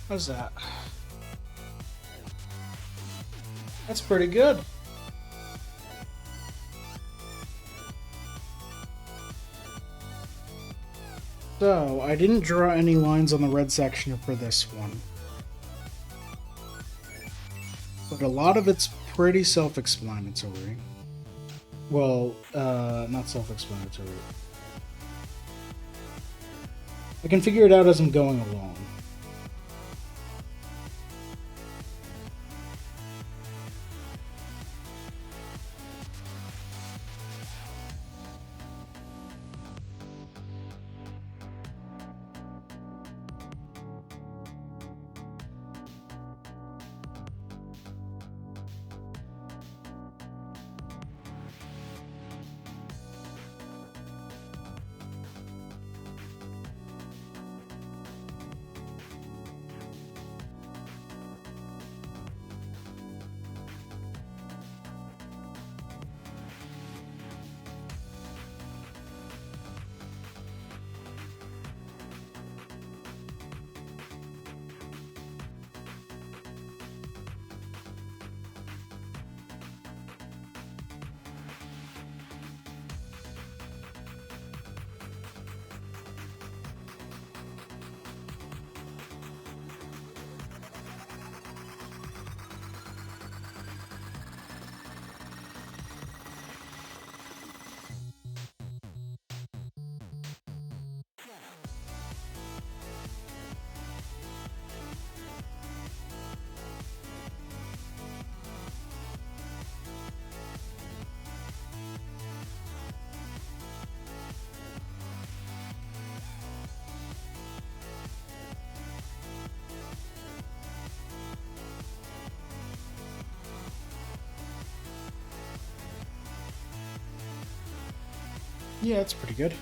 How's that? That's pretty good. So, I didn't draw any lines on the red section for this one. But a lot of it's pretty self-explanatory. Well, not self-explanatory. I can figure it out as I'm going along. Yeah, it's pretty good.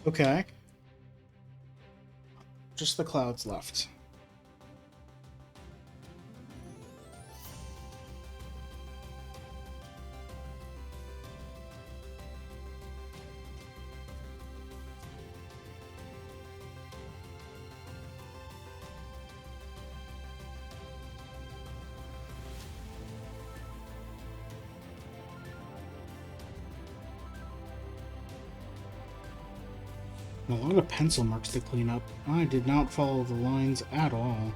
Okay. Just the clouds left. A lot of pencil marks to clean up. I did not follow the lines at all.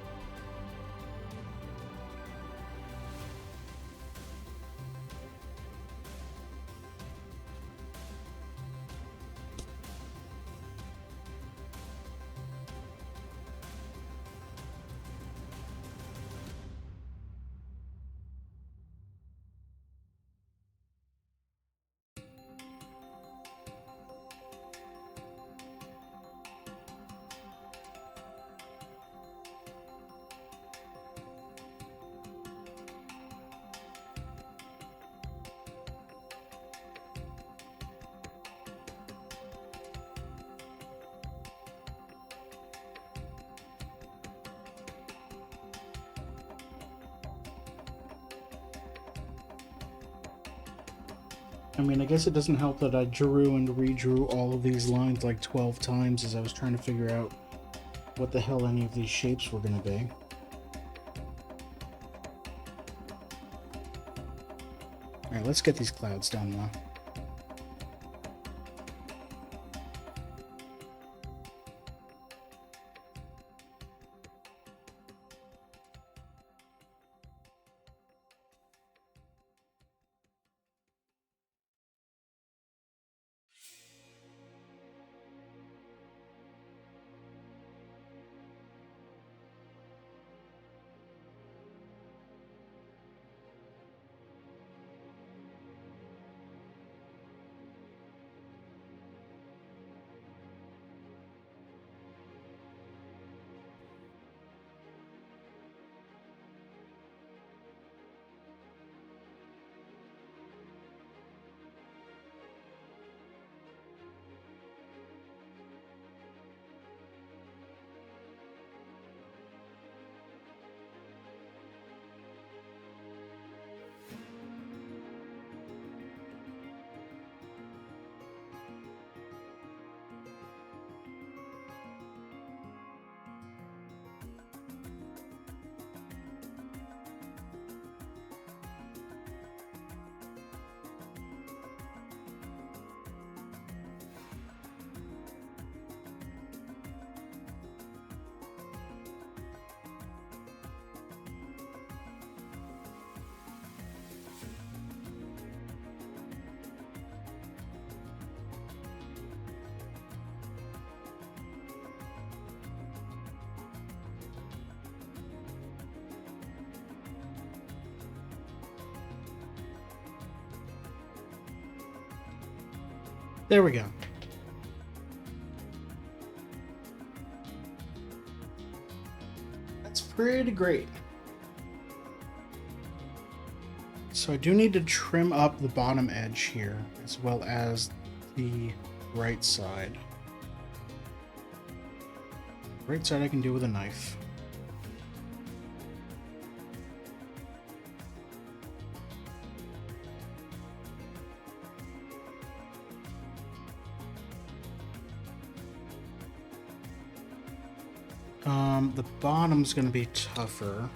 I mean, I guess it doesn't help that I drew and redrew all of these lines like 12 times as I was trying to figure out what the hell any of these shapes were going to be. Alright, let's get these clouds done now. There we go. That's pretty great. So I do need to trim up the bottom edge here, as well as the right side. Right side I can do with a knife. The bottom's gonna be tougher.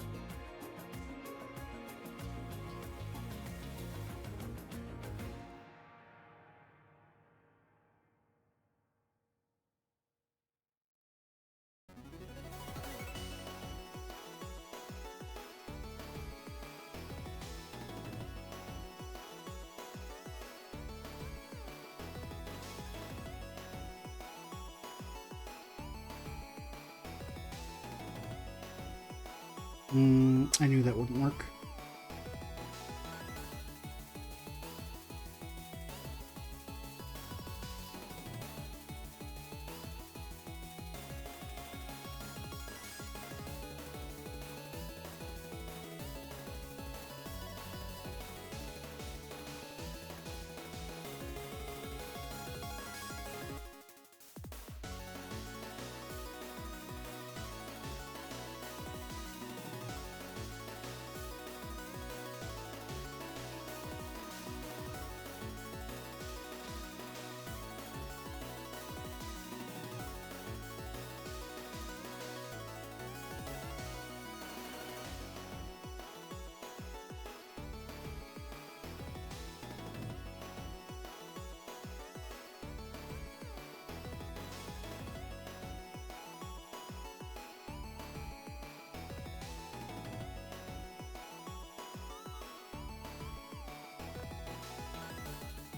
I knew that wouldn't work.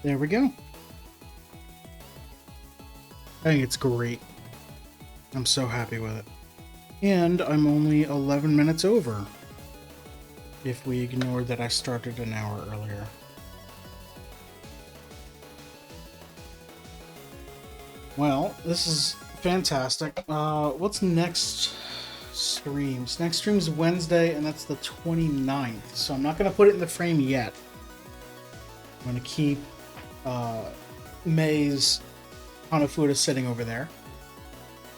There we go. I think it's great. I'm so happy with it. And I'm only 11 minutes over, if we ignore that I started an hour earlier. Well, this is fantastic. What's next streams? Next stream's Wednesday, and that's the 29th. So I'm not going to put it in the frame yet. I'm going to keep May's Hanafuda sitting over there.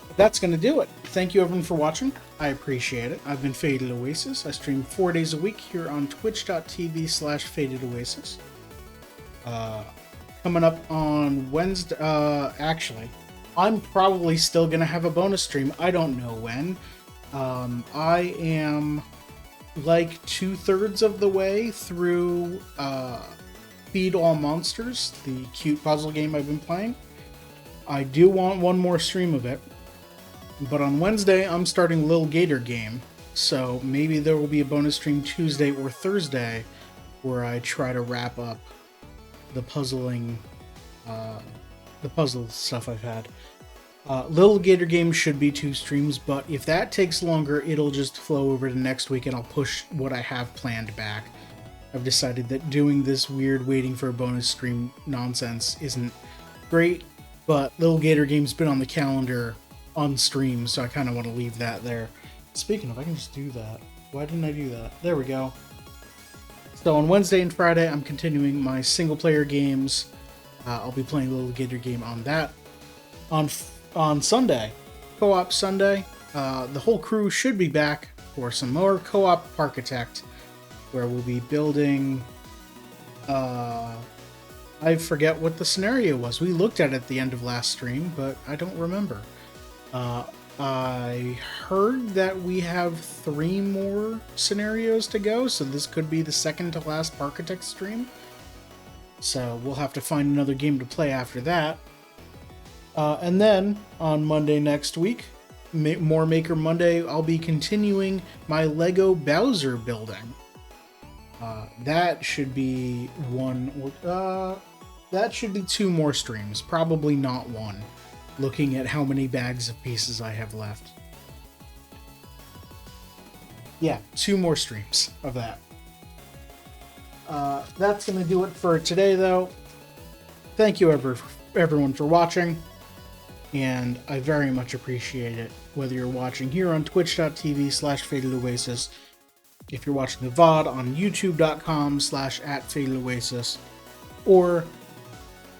But that's going to do it. Thank you everyone for watching. I appreciate it. I've been Faded Oasis. I stream 4 days a week here on twitch.tv/FadedOasis. Uh, coming up on Wednesday, actually, I'm probably still gonna have a bonus stream. I don't know when. I am like 2/3 of the way through Feed All Monsters, the cute puzzle game I've been playing. I do want one more stream of it, but on Wednesday I'm starting Lil Gator Game, so maybe there will be a bonus stream Tuesday or Thursday where I try to wrap up the puzzling, the puzzle stuff I've had. Little Gator Game should be 2 streams, but if that takes longer, it'll just flow over to next week and I'll push what I have planned back. I've decided that doing this weird waiting for a bonus stream nonsense isn't great, but Little Gator Game's been on the calendar on stream, so I kind of want to leave that there. Speaking of, I can just do that. Why didn't I do that? There we go. So on Wednesday and Friday, I'm continuing my single-player games. I'll be playing Little Gator Game on that. On Sunday, Co-op Sunday, the whole crew should be back for some more Co-op Architect, where we'll be building... I forget what the scenario was. We looked at it at the end of last stream, but I don't remember. I heard that we have 3 more scenarios to go, so this could be the second to last Architect stream. So we'll have to find another game to play after that. And then, on Monday next week, more Maker Monday, I'll be continuing my Lego Bowser building. That should be that should be 2 more streams, probably not 1, looking at how many bags of pieces I have left. Yeah, 2 more streams of that. That's going to do it for today, though. Thank you everyone for watching, and I very much appreciate it, whether you're watching here on twitch.tv/FatedOasis, if you're watching the VOD on youtube.com/@FatedOasis, or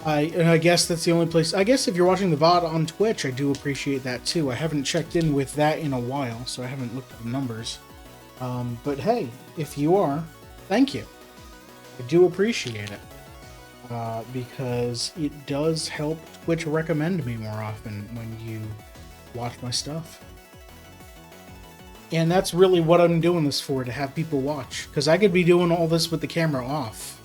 I guess that's the only place. I guess if you're watching the VOD on Twitch, I do appreciate that too. I haven't checked in with that in a while, so I haven't looked at the numbers. But hey, if you are, thank you. I do appreciate it. Because it does help Twitch recommend me more often when you watch my stuff. And that's really what I'm doing this for, to have people watch. Because I could be doing all this with the camera off.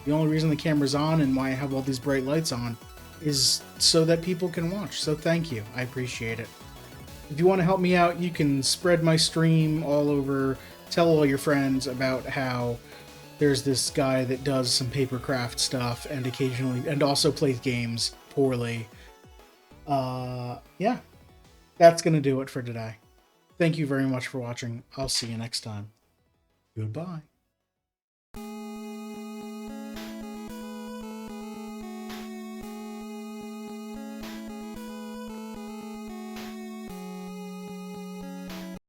The only reason the camera's on and why I have all these bright lights on is so that people can watch. So thank you. I appreciate it. If you want to help me out, you can spread my stream all over. Tell all your friends about how there's this guy that does some papercraft stuff and occasionally, and also plays games poorly. Yeah, that's going to do it for today. Thank you very much for watching. I'll see you next time. Goodbye.